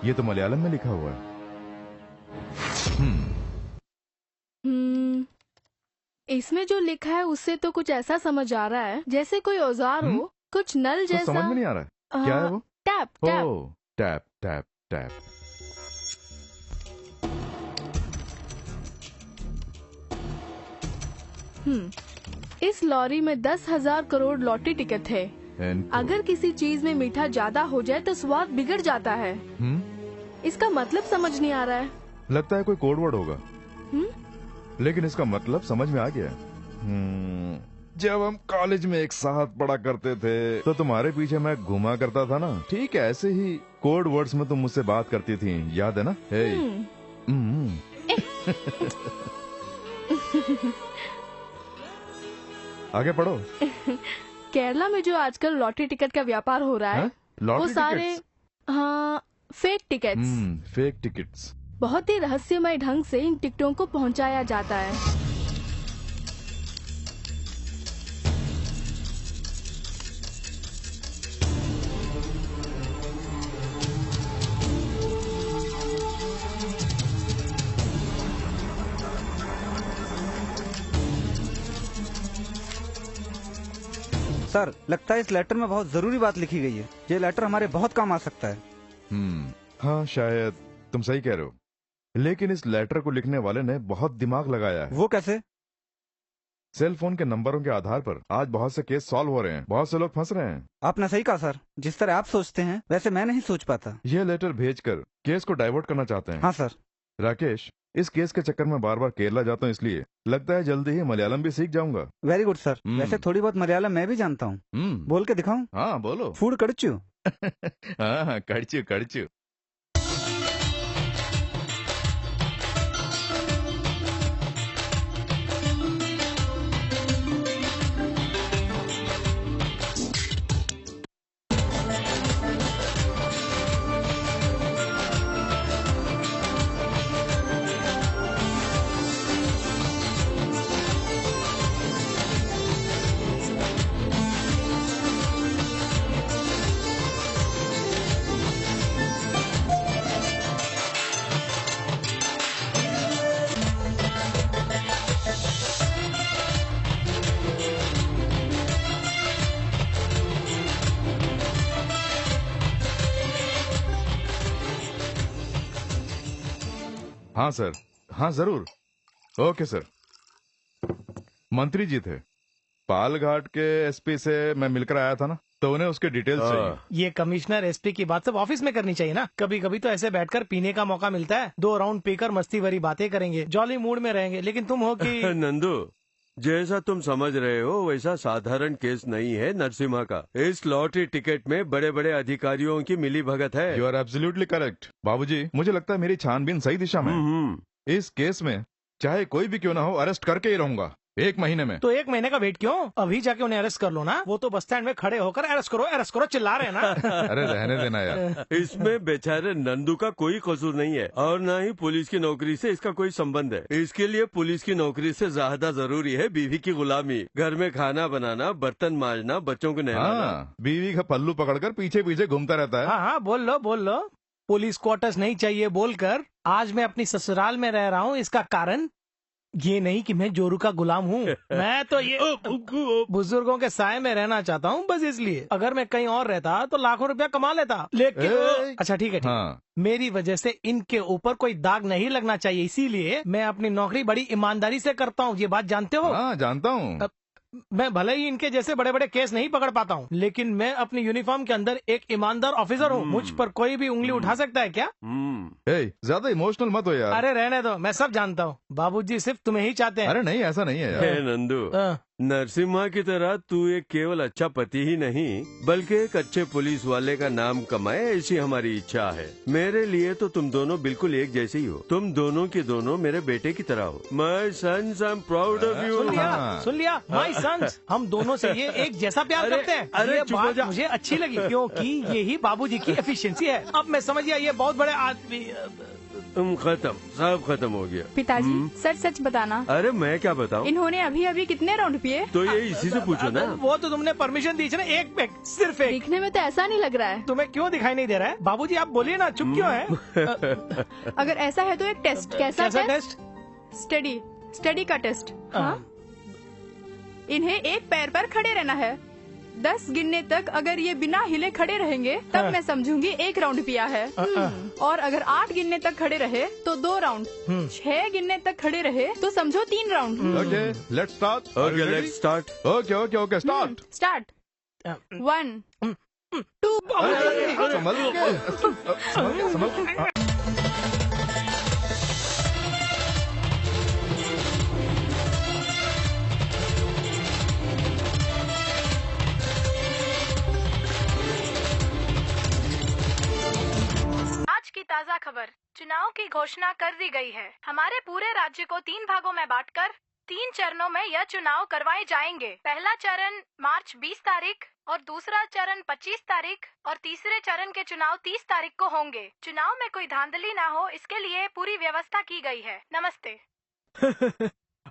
Speaker 6: ये तो मलयालम में लिखा हुआ है।
Speaker 4: इसमें जो लिखा है उससे तो कुछ ऐसा समझ आ रहा है जैसे कोई औजार हो, कुछ नल
Speaker 6: तो
Speaker 4: जैसा।
Speaker 6: समझ में नहीं आ रहा है, क्या है वो?
Speaker 4: Tap tap.
Speaker 6: Oh, tap tap tap.
Speaker 4: इस लॉरी में 10,000 करोड़ लॉटरी टिकट है। अगर किसी चीज में मीठा ज्यादा हो जाए तो स्वाद बिगड़ जाता है। इसका मतलब समझ नहीं आ रहा है।
Speaker 6: लगता है कोई कोड वर्ड होगा। लेकिन इसका मतलब समझ में आ गया। जब हम कॉलेज में एक साथ पढ़ा करते थे तो तुम्हारे पीछे मैं घुमा करता था ना, ठीक है ऐसे ही कोड वर्ड्स में तुम मुझसे बात करती थी, याद है ना? आगे पढ़ो।
Speaker 4: केरला में जो आजकल लॉटरी टिकट का व्यापार हो रहा है, वो सारे फेक टिकट्स।
Speaker 6: Fake tickets.
Speaker 4: बहुत ही रहस्यमय ढंग से इन टिकटों को पहुंचाया जाता है।
Speaker 7: सर, लगता है इस लेटर में बहुत जरूरी बात लिखी गई है। ये लेटर हमारे बहुत काम आ सकता है।
Speaker 6: हाँ शायद तुम सही कह रहे हो, लेकिन इस लेटर को लिखने वाले ने बहुत दिमाग लगाया है।
Speaker 7: वो कैसे?
Speaker 6: सेल फोन के नंबरों के आधार पर आज बहुत से केस सॉल्व हो रहे हैं, बहुत से लोग फंस रहे हैं।
Speaker 7: आपने सही कहा सर, जिस तरह आप सोचते हैं वैसे मैं नहीं सोच पाता।
Speaker 6: ये लेटर भेजकर केस को डाइवर्ट करना चाहते हैं।
Speaker 7: हाँ सर।
Speaker 6: राकेश, इस केस के चक्कर में बार बार केरला जाता हूँ, इसलिए लगता है जल्दी ही मलयालम भी सीख जाऊंगा।
Speaker 7: Very good sir. वैसे थोड़ी बहुत मलयालम मैं भी जानता हूँ। बोल के दिखाऊं?
Speaker 6: हाँ बोलो।
Speaker 7: फूड कड़चू।
Speaker 6: हाँ कड़चू कड़चू। हाँ सर, हाँ जरूर। Okay sir. मंत्री जी थे, पालघाट के एसपी से मैं मिलकर आया था ना, तो उन्हें उसके डिटेल्स चाहिए।
Speaker 9: ये कमिश्नर एसपी की बात सब ऑफिस में करनी चाहिए ना। कभी कभी तो ऐसे बैठकर पीने का मौका मिलता है, 2 राउंड पीकर मस्ती भरी बातें करेंगे, जॉली मूड में रहेंगे। लेकिन तुम हो कि
Speaker 2: नंदू, जैसा तुम समझ रहे हो वैसा साधारण केस नहीं है नरसिम्हा का। इस लॉटरी टिकट में बड़े बड़े अधिकारियों की मिली भगत है।
Speaker 6: यू आर एब्सोल्युटली करेक्ट बाबूजी। मुझे लगता है मेरी छानबीन सही दिशा में है। इस केस में चाहे कोई भी क्यों ना हो, अरेस्ट करके ही रहूंगा 1 महीने में।
Speaker 9: तो 1 महीने का वेट क्यों? अभी जाके उन्हें अरेस्ट कर लो ना। वो तो बस स्टैंड में खड़े होकर अरेस्ट करो चिल्ला रहे हैं ना।
Speaker 6: अरे रहने देना यार।
Speaker 2: इसमें बेचारे नंदू का कोई कसूर नहीं है और न ही पुलिस की नौकरी से इसका कोई संबंध है। इसके लिए पुलिस की नौकरी से ज्यादा जरूरी है बीवी की गुलामी। घर में खाना बनाना, बर्तन मांजना, बच्चों को नहलाना।
Speaker 6: बीवी का पल्लू पकड़कर पीछे पीछे घूमता रहता है।
Speaker 9: हाँ बोल लो। पुलिस क्वार्टर्स नहीं चाहिए बोलकर आज मैं अपनी ससुराल में रह रहा हूँ। इसका कारण ये नहीं कि मैं जोरू का गुलाम हूँ। मैं तो ये बुजुर्गों के साए में रहना चाहता हूँ, बस इसलिए। अगर मैं कहीं और रहता तो लाखों रुपया कमा लेता, लेकिन अच्छा ठीक है। हाँ। मेरी वजह से इनके ऊपर कोई दाग नहीं लगना चाहिए, इसीलिए मैं अपनी नौकरी बड़ी ईमानदारी से करता हूँ। ये बात जानते हो?
Speaker 6: हाँ जानता हूँ।
Speaker 9: मैं भले ही इनके जैसे बड़े बड़े केस नहीं पकड़ पाता हूँ, लेकिन मैं अपनी यूनिफॉर्म के अंदर एक ईमानदार ऑफिसर हूँ। मुझ पर कोई भी उंगली उठा सकता है क्या?
Speaker 6: ज्यादा इमोशनल मत हो यार।
Speaker 9: अरे रहने दो, मैं सब जानता हूँ। बाबूजी सिर्फ तुम्हें ही चाहते हैं।
Speaker 6: अरे नहीं, ऐसा नहीं है यार।
Speaker 2: नंदू, नरसिम्हा की तरह तू एक केवल अच्छा पति ही नहीं बल्कि एक अच्छे पुलिस वाले का नाम कमाए, ऐसी हमारी इच्छा है। मेरे लिए तो तुम दोनों बिल्कुल एक जैसे ही हो। तुम दोनों के दोनों मेरे बेटे की तरह हो। My sons, I am proud of you.
Speaker 9: सुन लिया माय सन्स। हम दोनों से ये एक जैसा प्यार करते हैं।
Speaker 2: अरे
Speaker 9: बात मुझे अच्छी लगी क्योंकि यही बाबूजी की एफिशिएंसी है। अब मैं समझ गया ये बहुत बड़े आदमी।
Speaker 2: खत्म, सब खत्म हो गया।
Speaker 4: पिताजी सच सच बताना।
Speaker 2: अरे मैं क्या बताऊं?
Speaker 4: इन्होंने अभी कितने राउंड पिए?
Speaker 2: तो ये इसी से पूछो ना।
Speaker 9: वो तो तुमने परमिशन दी थी ना, एक पैक, सिर्फ एक।
Speaker 4: दिखने में तो ऐसा नहीं लग रहा है।
Speaker 9: तुम्हें क्यों दिखाई नहीं दे रहा है? बाबूजी आप बोलिए ना, चुप क्यों है?
Speaker 4: अगर ऐसा है तो एक टेस्ट। कैसा टेस्ट? स्टडी का टेस्ट। हाँ? इन्हें एक पैर पर खड़े रहना है। 10 गिनने तक अगर ये बिना हिले खड़े रहेंगे तब मैं समझूंगी 1 राउंड पिया है। और अगर 8 गिनने तक खड़े रहे तो 2 राउंड। 6 गिनने तक खड़े रहे तो समझो 3 round.
Speaker 6: Okay let's start. Okay
Speaker 4: start. 1 2
Speaker 6: संभल।
Speaker 3: की ताज़ा खबर, चुनाव की घोषणा कर दी गई है। हमारे पूरे राज्य को 3 भागों में बांटकर 3 चरणों में यह चुनाव करवाए जाएंगे। पहला चरण मार्च 20 तारीख और दूसरा चरण 25 तारीख और तीसरे चरण के चुनाव 30 तारीख को होंगे। चुनाव में कोई धांधली ना हो, इसके लिए पूरी व्यवस्था की गई है। नमस्ते।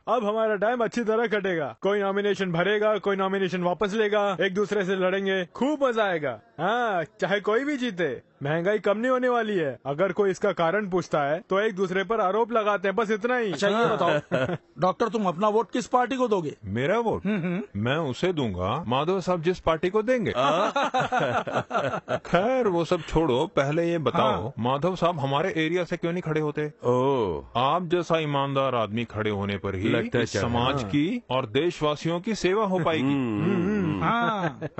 Speaker 5: अब हमारा टाइम अच्छी तरह कटेगा। कोई नॉमिनेशन भरेगा, कोई नॉमिनेशन वापस लेगा, एक दूसरे से लड़ेंगे, खूब मजा आएगा। हाँ, चाहे कोई भी जीते। महंगाई कम नहीं होने वाली है। अगर कोई इसका कारण पूछता है तो एक दूसरे पर आरोप लगाते हैं, बस इतना ही।
Speaker 10: अच्छा ये बताओ डॉक्टर, तुम अपना वोट किस पार्टी को दोगे?
Speaker 11: मेरा वोट मैं उसे दूंगा माधव साहब जिस पार्टी को देंगे। खैर वो सब छोड़ो, पहले ये बताओ माधव साहब हमारे एरिया से क्यों नहीं खड़े होते? आप जैसा ईमानदार आदमी खड़े होने पर ही इस समाज की और देशवासियों की सेवा हो पाएगी।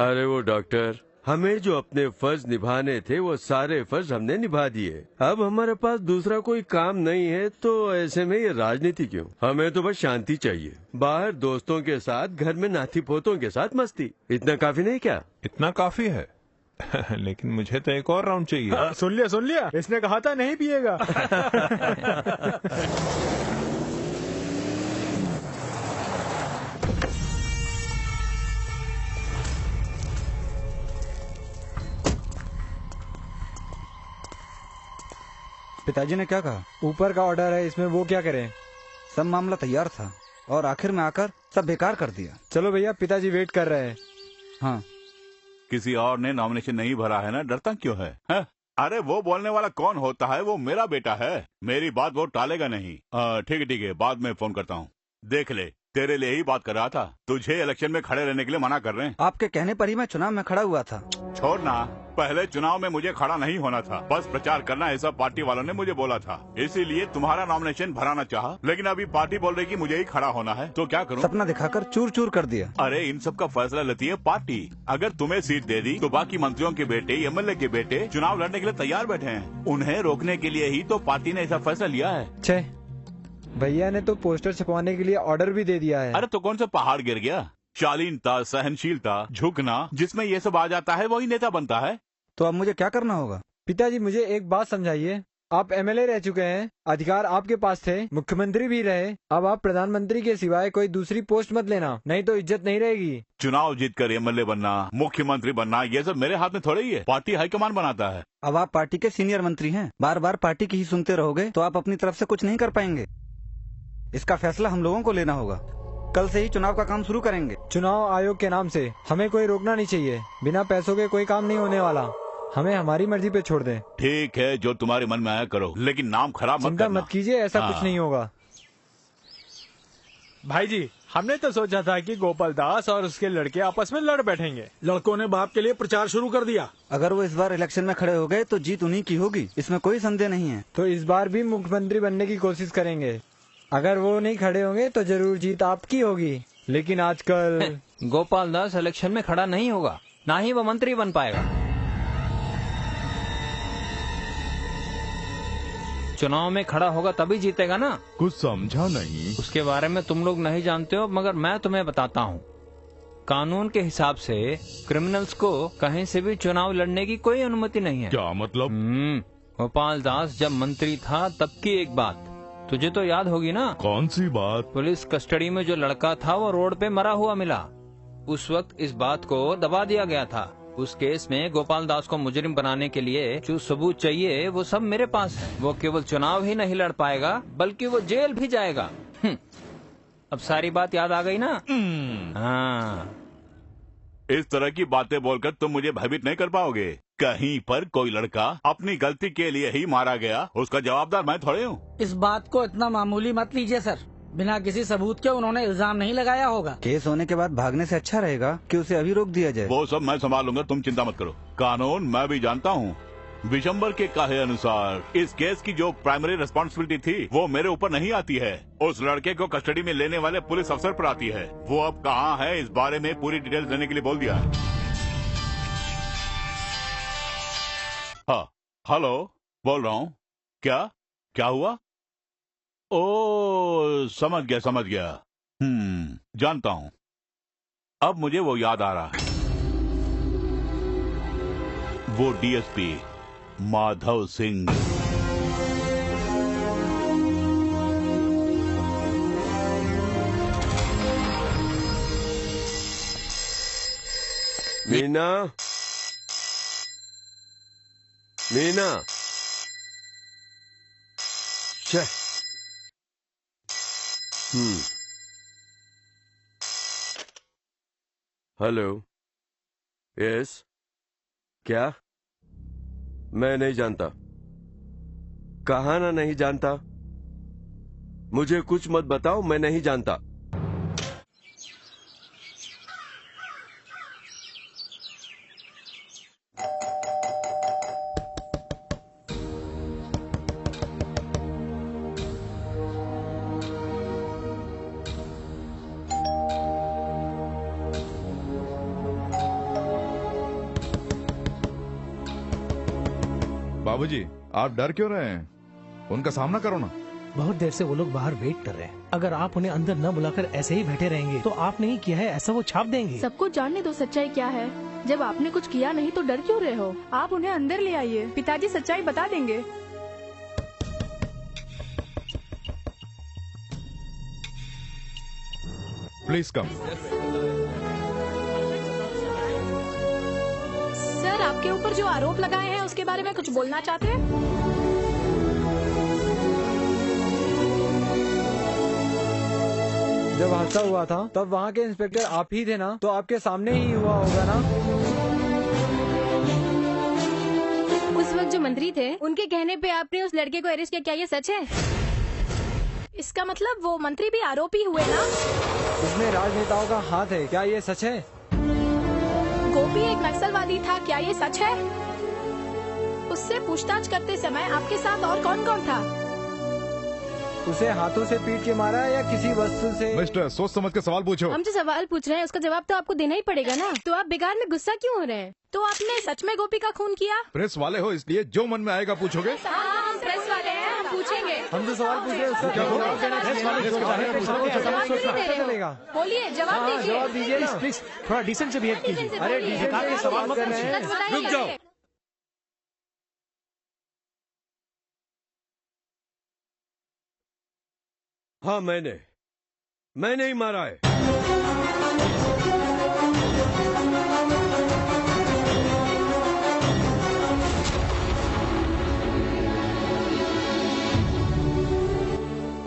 Speaker 2: अरे वो डॉक्टर, हमें जो अपने फर्ज निभाने थे वो सारे फर्ज हमने निभा दिए। अब हमारे पास दूसरा कोई काम नहीं है, तो ऐसे में ये राजनीति क्यों? हमें तो बस शांति चाहिए। बाहर दोस्तों के साथ, घर में नाती पोतों के साथ मस्ती, इतना काफी नहीं क्या?
Speaker 11: इतना काफी है। लेकिन मुझे तो एक और राउंड चाहिए।
Speaker 5: सुन लिया, इसने कहा था नहीं पिएगा।
Speaker 7: पिताजी ने क्या कहा?
Speaker 12: ऊपर का ऑर्डर है, इसमें वो क्या करें?
Speaker 7: सब मामला तैयार था और आखिर में आकर सब बेकार कर दिया।
Speaker 12: चलो भैया, पिताजी वेट कर रहे हैं।
Speaker 7: हाँ,
Speaker 13: किसी और ने नॉमिनेशन नहीं भरा है ना, डरता क्यों है? अरे वो बोलने वाला कौन होता है? वो मेरा बेटा है, मेरी बात वो टालेगा नहीं। ठीक है, बाद में फोन करता हूँ। देख ले, तेरे लिए ही बात कर रहा था, तुझे इलेक्शन में खड़े रहने के लिए मना कर रहे हैं।
Speaker 7: आपके कहने पर ही मैं चुनाव में खड़ा हुआ था।
Speaker 13: छोड़ना, पहले चुनाव में मुझे खड़ा नहीं होना था, बस प्रचार करना ऐसा पार्टी वालों ने मुझे बोला था, इसीलिए तुम्हारा नॉमिनेशन भराना चाहा। लेकिन अभी पार्टी बोल रही कि मुझे ही खड़ा होना है, तो क्या करूं?
Speaker 7: सपना दिखाकर चूर चूर कर दिया।
Speaker 13: अरे इन सब का फैसला लेती है पार्टी। अगर तुम्हें सीट दे दी तो बाकी मंत्रियों के बेटे, एमएलए के बेटे चुनाव लड़ने के लिए तैयार बैठे हैं। उन्हें रोकने के लिए ही तो पार्टी ने ऐसा फैसला लिया है।
Speaker 12: भैया ने तो पोस्टर छपवाने के लिए ऑर्डर भी दे दिया है।
Speaker 13: अरे तो कौन सा पहाड़ गिर गया? शालीनता, सहनशीलता, झुकना, जिसमें ये सब आ जाता है वही नेता बनता है।
Speaker 7: तो अब मुझे क्या करना होगा?
Speaker 12: पिताजी मुझे एक बात समझाइए। आप एमएलए रह चुके हैं, अधिकार आपके पास थे, मुख्यमंत्री भी रहे, अब आप प्रधानमंत्री के सिवाय कोई दूसरी पोस्ट मत लेना, नहीं तो इज्जत नहीं रहेगी।
Speaker 13: चुनाव जीतकर एमएलए बनना, मुख्यमंत्री बनना, ये सब मेरे हाथ में थोड़े ही है, पार्टी हाईकमान बनाता है।
Speaker 7: अब आप पार्टी के सीनियर मंत्री हैं, बार बार पार्टी की ही सुनते रहोगे तो आप अपनी तरफ से कुछ नहीं कर पाएंगे। इसका फैसला हम लोगों को लेना होगा। कल से ही चुनाव का काम शुरू करेंगे।
Speaker 12: चुनाव आयोग के नाम से हमें कोई रोकना नहीं चाहिए। बिना पैसों के कोई काम नहीं होने वाला, हमें हमारी मर्जी पे छोड़ दें।
Speaker 13: ठीक है, जो तुम्हारे मन में आया करो, लेकिन नाम खराब मत करना।
Speaker 12: मत कीजिए, ऐसा कुछ नहीं होगा।
Speaker 5: भाई जी, हमने तो सोचा था कि गोपाल दास और उसके लड़के आपस में लड़ बैठेंगे।
Speaker 10: लड़कों ने बाप के लिए प्रचार शुरू कर दिया।
Speaker 7: अगर वो इस बार इलेक्शन में खड़े हो गए तो जीत उन्हीं की होगी, इसमें कोई संदेह नहीं है।
Speaker 12: तो इस बार भी मुख्यमंत्री बनने की कोशिश करेंगे। अगर वो नहीं खड़े होंगे तो जरूर जीत आपकी होगी। लेकिन आजकल
Speaker 14: गोपाल दास इलेक्शन में खड़ा नहीं होगा, ना ही वो मंत्री बन पाएगा। चुनाव में खड़ा होगा तभी जीतेगा ना।
Speaker 6: कुछ समझा नहीं।
Speaker 14: उसके बारे में तुम लोग नहीं जानते हो, मगर मैं तुम्हें बताता हूँ। कानून के हिसाब से क्रिमिनल्स को कहीं से भी चुनाव लड़ने की कोई अनुमति नहीं है।
Speaker 6: क्या मतलब?
Speaker 14: गोपाल दास जब मंत्री था तब की एक बात तुझे तो याद होगी ना?
Speaker 6: कौन सी बात?
Speaker 14: पुलिस कस्टडी में जो लड़का था वो रोड पे मरा हुआ मिला। उस वक्त इस बात को दबा दिया गया था। उस केस में गोपाल दास को मुजरिम बनाने के लिए जो सबूत चाहिए वो सब मेरे पास है। वो केवल चुनाव ही नहीं लड़ पाएगा बल्कि वो जेल भी जाएगा। अब सारी बात याद आ गई ना? हाँ।
Speaker 13: इस तरह की बातें बोलकर तुम मुझे भयभीत नहीं कर पाओगे। कहीं पर कोई लड़का अपनी गलती के लिए ही मारा गया, उसका जवाबदार मैं थोड़े हूँ।
Speaker 15: इस बात को इतना मामूली मत लीजिए सर। बिना किसी सबूत के उन्होंने इल्जाम नहीं लगाया होगा।
Speaker 7: केस होने के बाद भागने से अच्छा रहेगा कि उसे अभी रोक दिया जाए।
Speaker 13: वो सब मैं संभाल लूंगा, तुम चिंता मत करो। कानून मैं भी जानता हूँ। विशंबर के कहे अनुसार इस केस की जो प्राइमरी रिस्पॉन्सिबिलिटी थी वो मेरे ऊपर नहीं आती है, उस लड़के को कस्टडी में लेने वाले पुलिस अफसर पर आती है। वो अब कहाँ है इस बारे में पूरी डिटेल देने के लिए बोल दिया। हाँ, हेलो, बोल रहा हूँ। क्या हुआ? ओ, समझ गया। जानता हूँ। अब मुझे वो याद आ रहा है। वो DSP Madhav Singh.
Speaker 2: Meena, hello, yes, क्या? मैं नहीं जानता। कहा ना नहीं जानता। मुझे कुछ मत बताओ, मैं नहीं जानता।
Speaker 6: बाबूजी, आप डर क्यों रहे हैं? उनका सामना करो ना।
Speaker 9: बहुत देर से वो लोग बाहर वेट कर रहे हैं। अगर आप उन्हें अंदर न बुलाकर ऐसे ही बैठे रहेंगे तो आप नहीं किया है ऐसा वो छाप देंगे।
Speaker 4: सबको जानने दो सच्चाई क्या है। जब आपने कुछ किया नहीं तो डर क्यों रहे हो? आप उन्हें अंदर ले आइए, पिताजी सच्चाई बता देंगे।
Speaker 6: Please come.
Speaker 3: सर, आपके ऊपर जो आरोप लगाए हैं उसके बारे में कुछ बोलना चाहते हैं?
Speaker 12: जब हादसा हुआ था तब वहाँ के इंस्पेक्टर आप ही थे ना, तो आपके सामने ही हुआ होगा ना।
Speaker 16: उस वक्त जो मंत्री थे उनके कहने पे आपने उस लड़के को अरेस्ट किया, क्या ये सच है?
Speaker 3: इसका मतलब वो मंत्री भी आरोपी हुए ना?
Speaker 12: उसमें राजनेताओं का हाथ है, क्या ये सच है?
Speaker 3: गोपी एक नक्सलवादी था, क्या ये सच है? उससे पूछताछ करते समय आपके साथ और कौन कौन था?
Speaker 12: उसे हाथों से पीट के मारा है या किसी वस्तु से?
Speaker 6: मिस्टर, सोच समझ के सवाल पूछो।
Speaker 16: हम जो सवाल पूछ रहे हैं उसका जवाब तो आपको देना ही पड़ेगा ना। तो आप बेकार में गुस्सा क्यों हो रहे हैं?
Speaker 3: तो आपने सच में गोपी का खून किया?
Speaker 6: प्रेस वाले हो इसलिए जो मन में आएगा पूछोगे।
Speaker 3: हम प्रेस वाले हैं, हम पूछेंगे।
Speaker 12: हम जो सवाल पूछ रहे हैं उसका जवाब देना चाहिए।
Speaker 3: बोलिए, जवाब दीजिए।
Speaker 12: जवाब दीजिए ना।
Speaker 9: प्लीज थोड़ा डिसेंट से बिहेव कीजिए।
Speaker 12: अरे डिसेंट से सवाल मत कीजिए।
Speaker 2: रुक जाओ। हाँ, मैंने ही मारा है।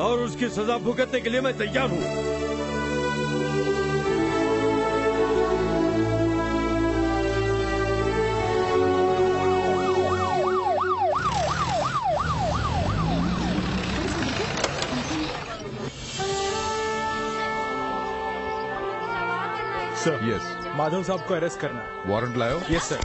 Speaker 2: और उसकी सजा भुगतने के लिए मैं तैयार हूँ।
Speaker 5: Sir,
Speaker 6: yes.
Speaker 5: माधव साहब को अरेस्ट करना है।
Speaker 6: वारंट लाओ।
Speaker 5: Yes sir.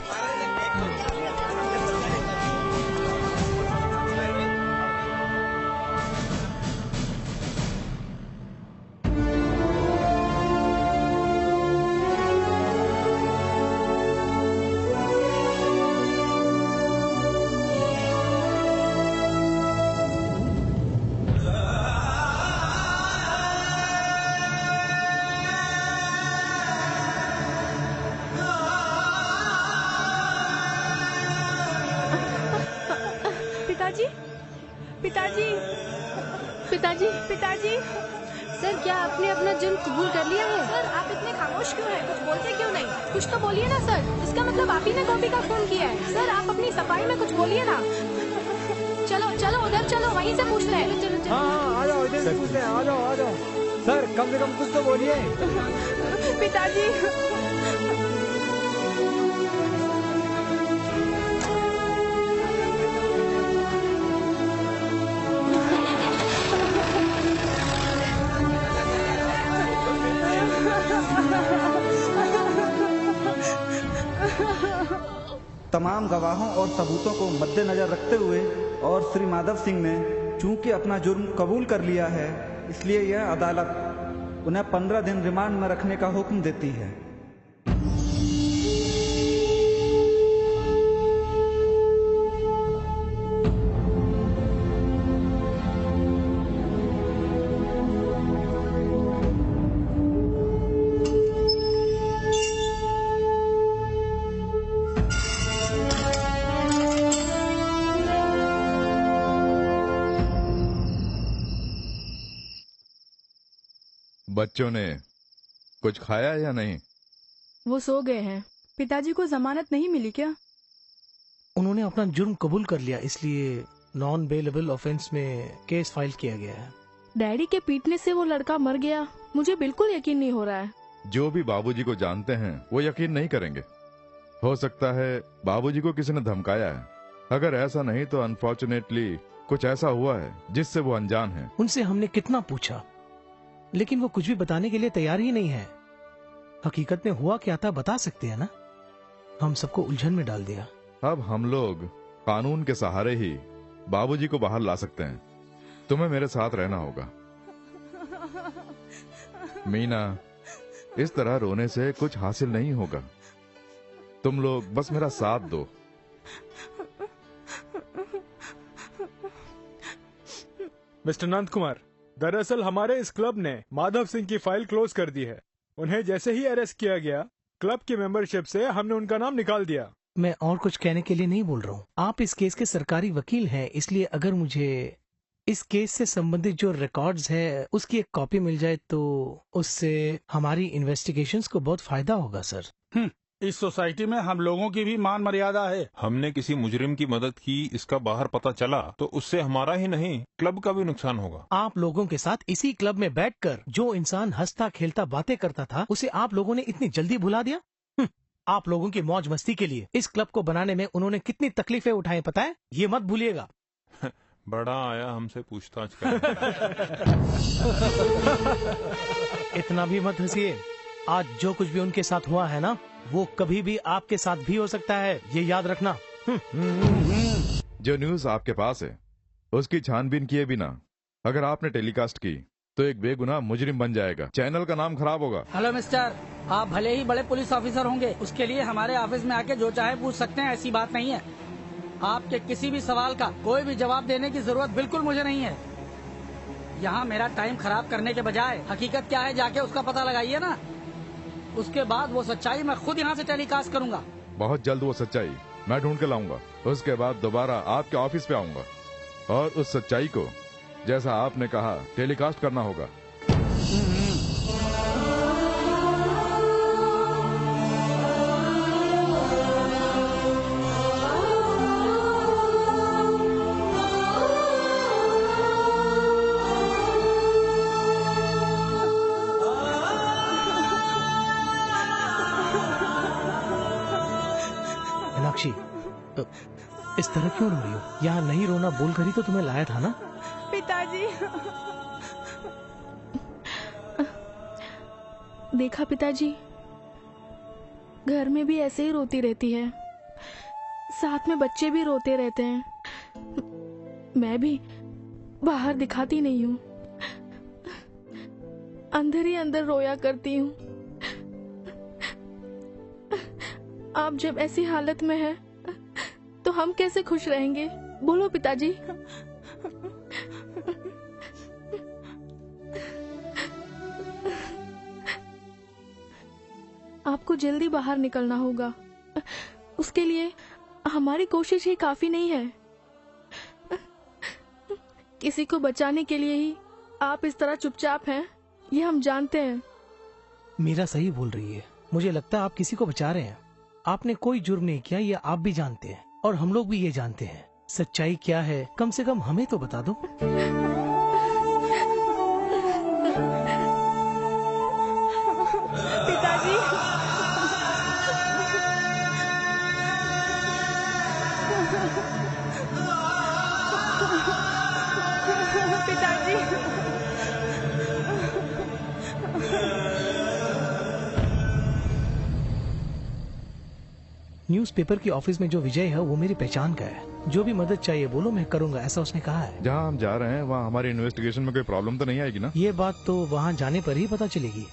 Speaker 4: पिताजी, पिताजी, पिताजी, पिताजी।
Speaker 16: सर, क्या आपने अपना जुर्म कबूल कर लिया है?
Speaker 3: सर, आप इतने खामोश क्यों हैं? कुछ बोलते क्यों नहीं? कुछ तो बोलिए ना सर। इसका मतलब आप ही ने गोपी का खून किया है। सर, आप अपनी सफाई में कुछ बोलिए ना। चलो चलो उधर चलो, वहीं से पूछते हैं।
Speaker 16: चलो चलो।
Speaker 12: हाँ, आ जाओ, इधर से पूछते हैं। आ जाओ। सर, कम से कम कुछ तो बोलिए।
Speaker 4: पिताजी।
Speaker 7: तमाम गवाहों और सबूतों को मद्देनजर रखते हुए और श्री माधव सिंह ने चूंकि अपना जुर्म कबूल कर लिया है, इसलिए यह अदालत उन्हें 15 दिन रिमांड में रखने का हुक्म देती है।
Speaker 6: बच्चों ने कुछ खाया या नहीं?
Speaker 4: वो सो गए हैं। पिताजी को जमानत नहीं मिली क्या?
Speaker 9: उन्होंने अपना जुर्म कबूल कर लिया, इसलिए नॉन बेलेबल ऑफेंस में केस फाइल किया गया है।
Speaker 4: डैडी के पीटने से वो लड़का मर गया, मुझे बिल्कुल यकीन नहीं हो रहा है।
Speaker 6: जो भी बाबूजी को जानते हैं वो यकीन नहीं करेंगे। हो सकता है बाबूजी को किसी ने धमकाया है। अगर ऐसा नहीं तो अनफॉर्चुनेटली कुछ ऐसा हुआ है जिससे वो अनजान है।
Speaker 9: उनसे हमने कितना पूछा, लेकिन वो कुछ भी बताने के लिए तैयार ही नहीं है। हकीकत में हुआ क्या था बता सकते हैं ना? हम सबको उलझन में डाल दिया।
Speaker 6: अब हम लोग कानून के सहारे ही बाबूजी को बाहर ला सकते हैं। तुम्हें मेरे साथ रहना होगा। मीना, इस तरह रोने से कुछ हासिल नहीं होगा। तुम लोग बस मेरा साथ दो।
Speaker 5: मिस्टर नंद कुमार, दरअसल हमारे इस क्लब ने माधव सिंह की फाइल क्लोज कर दी है। उन्हें जैसे ही अरेस्ट किया गया, क्लब की मेंबरशिप से हमने उनका नाम निकाल दिया।
Speaker 9: मैं और कुछ कहने के लिए नहीं बोल रहा हूँ। आप इस केस के सरकारी वकील हैं, इसलिए अगर मुझे इस केस से संबंधित जो रिकॉर्ड्स है उसकी एक कॉपी मिल जाए तो उससे हमारी इन्वेस्टिगेशंस को बहुत फायदा होगा सर।
Speaker 10: इस सोसाइटी में हम लोगों की भी मान मर्यादा है।
Speaker 11: हमने किसी मुजरिम की मदद की, इसका बाहर पता चला तो उससे हमारा ही नहीं क्लब का भी नुकसान होगा।
Speaker 9: आप लोगों के साथ इसी क्लब में बैठकर जो इंसान हंसता खेलता बातें करता था उसे आप लोगों ने इतनी जल्दी भुला दिया। आप लोगों की मौज मस्ती के लिए इस क्लब को बनाने में उन्होंने कितनी तकलीफें उठाई पता है? ये मत भूलिएगा।
Speaker 11: बड़ा आया हमसे पूछताछ कर।
Speaker 9: इतना भी मत हंसिए। आज जो कुछ भी उनके साथ हुआ है ना, वो कभी भी आपके साथ भी हो सकता है, ये याद रखना।
Speaker 6: जो न्यूज आपके पास है उसकी छानबीन किए बिना अगर आपने टेलीकास्ट की तो एक बेगुनाह मुजरिम बन जाएगा। चैनल का नाम खराब होगा।
Speaker 15: हेलो मिस्टर, आप भले ही बड़े पुलिस ऑफिसर होंगे, उसके लिए हमारे ऑफिस में आके जो चाहे पूछ सकते हैं, ऐसी बात नहीं है। आपके किसी भी सवाल का कोई भी जवाब देने की जरूरत बिल्कुल मुझे नहीं है। यहाँ मेरा टाइम खराब करने के बजाय हकीकत क्या है जाके उसका पता लगाइए ना। उसके बाद वो सच्चाई मैं खुद यहाँ से टेलीकास्ट करूँगा।
Speaker 6: बहुत जल्द वो सच्चाई मैं ढूंढ के लाऊंगा। उसके बाद दोबारा आपके ऑफिस पे आऊंगा और उस सच्चाई को जैसा आपने कहा टेलीकास्ट करना होगा।
Speaker 9: मीनाक्षी, इस तरह क्यों रो रही हो? यहाँ नहीं रोना बोल कर ही तो तुम्हें लाया था ना।
Speaker 4: पिताजी, देखा पिताजी, घर में भी ऐसे ही रोती रहती है, साथ में बच्चे भी रोते रहते हैं। मैं भी बाहर दिखाती नहीं हूँ, अंदर ही अंदर रोया करती हूँ। आप जब ऐसी हालत में हैं, तो हम कैसे खुश रहेंगे? बोलो पिताजी। आपको जल्दी बाहर निकलना होगा। उसके लिए हमारी कोशिश ही काफी नहीं है। किसी को बचाने के लिए ही आप इस तरह चुपचाप हैं, ये हम जानते हैं।
Speaker 9: मीरा सही बोल रही है। मुझे लगता है आप किसी को बचा रहे हैं। आपने कोई जुर्म नहीं किया, ये आप भी जानते हैं और हम लोग भी ये जानते हैं। सच्चाई क्या है कम से कम हमें तो बता दो।
Speaker 4: पिताजी, पिताजी,
Speaker 9: न्यूज़पेपर की ऑफिस में जो विजय है वो मेरी पहचान का है। जो भी मदद चाहिए बोलो, मैं करूंगा, ऐसा उसने कहा है।
Speaker 6: जहाँ हम जा रहे हैं वहाँ हमारी इन्वेस्टिगेशन में कोई प्रॉब्लम तो नहीं आएगी ना?
Speaker 9: ये बात तो वहाँ जाने पर ही पता चलेगी।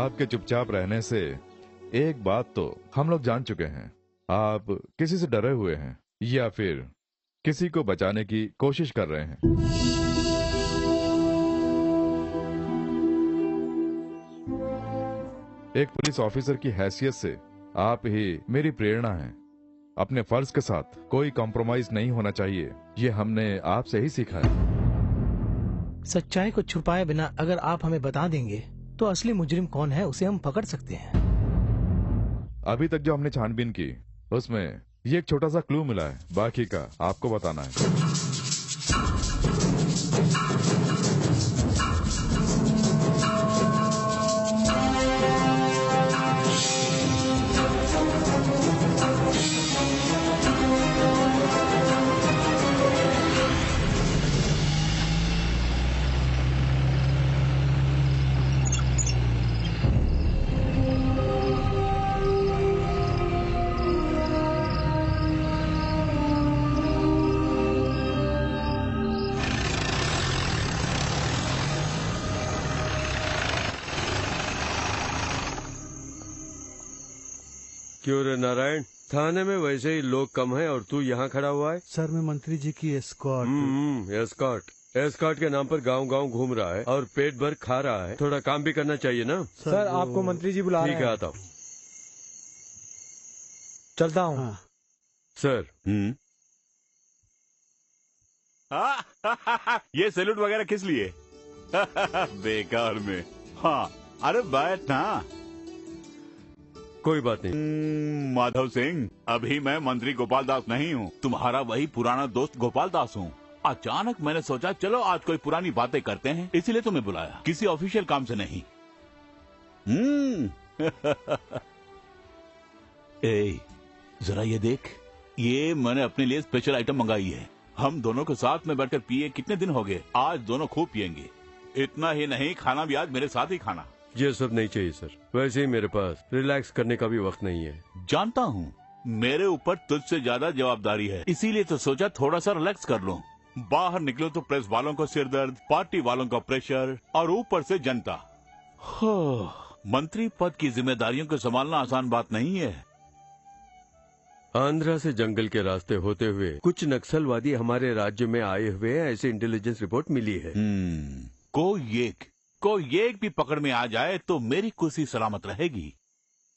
Speaker 6: आपके चुपचाप रहने से एक बात तो हम लोग जान चुके हैं, आप किसी से डरे हुए हैं या फिर किसी को बचाने की कोशिश कर रहे हैं। एक पुलिस ऑफिसर की हैसियत से आप ही मेरी प्रेरणा हैं। अपने फर्ज के साथ कोई कॉम्प्रोमाइज नहीं होना चाहिए, ये हमने आपसे ही सीखा है।
Speaker 9: सच्चाई को छुपाए बिना अगर आप हमें बता देंगे तो असली मुजरिम कौन है उसे हम पकड़ सकते हैं।
Speaker 6: अभी तक जो हमने छानबीन की उसमें ये एक छोटा सा क्लू मिला है, बाकी का आपको बताना है।
Speaker 2: क्यों रे नारायण, थाने में वैसे ही लोग कम हैं और तू यहाँ खड़ा हुआ है?
Speaker 1: सर मैं मंत्री जी की एस्कॉर्ट।
Speaker 2: एस्कॉर्ट के नाम पर गांव-गांव घूम रहा है और पेट भर खा रहा है। थोड़ा काम भी करना चाहिए ना।
Speaker 12: सर आपको मंत्री जी बुला रहे हैं।
Speaker 2: ठीक है, आता हूँ।
Speaker 12: चलता हूँ।
Speaker 1: हाँ।
Speaker 2: सर।
Speaker 13: ये सैल्यूट वगैरह किस लिए? बेकार में। हाँ, अरे बैठ ना।
Speaker 2: कोई बात नहीं।
Speaker 13: माधव सिंह, अभी मैं मंत्री गोपाल दास नहीं हूँ, तुम्हारा वही पुराना दोस्त गोपाल दास हूँ। अचानक मैंने सोचा चलो आज कोई पुरानी बातें करते हैं, इसीलिए तुम्हें बुलाया, किसी ऑफिशियल काम से नहीं। ए, जरा ये देख, ये मैंने अपने लिए स्पेशल आइटम मंगाई है। हम दोनों को साथ में बैठकर पिए कितने दिन हो गए, आज दोनों खूब पियेंगे। इतना ही नहीं, खाना भी आज मेरे साथ ही खाना।
Speaker 2: ये सब नहीं चाहिए सर, वैसे ही मेरे पास रिलैक्स करने का भी वक्त नहीं है।
Speaker 13: जानता हूँ, मेरे ऊपर तुझसे ज्यादा जवाबदारी है, इसीलिए तो सोचा थोड़ा सा रिलैक्स कर लूं। बाहर निकलो तो प्रेस वालों को सिर दर्द, पार्टी वालों का प्रेशर और ऊपर से जनता। मंत्री पद की जिम्मेदारियों को संभालना आसान बात नहीं है।
Speaker 2: आंध्रा से जंगल के रास्ते होते हुए कुछ नक्सलवादी हमारे राज्य में आए हुए हैं, ऐसी इंटेलिजेंस रिपोर्ट मिली है।
Speaker 13: कोई एक भी पकड़ में आ जाए तो मेरी कुर्सी सलामत रहेगी।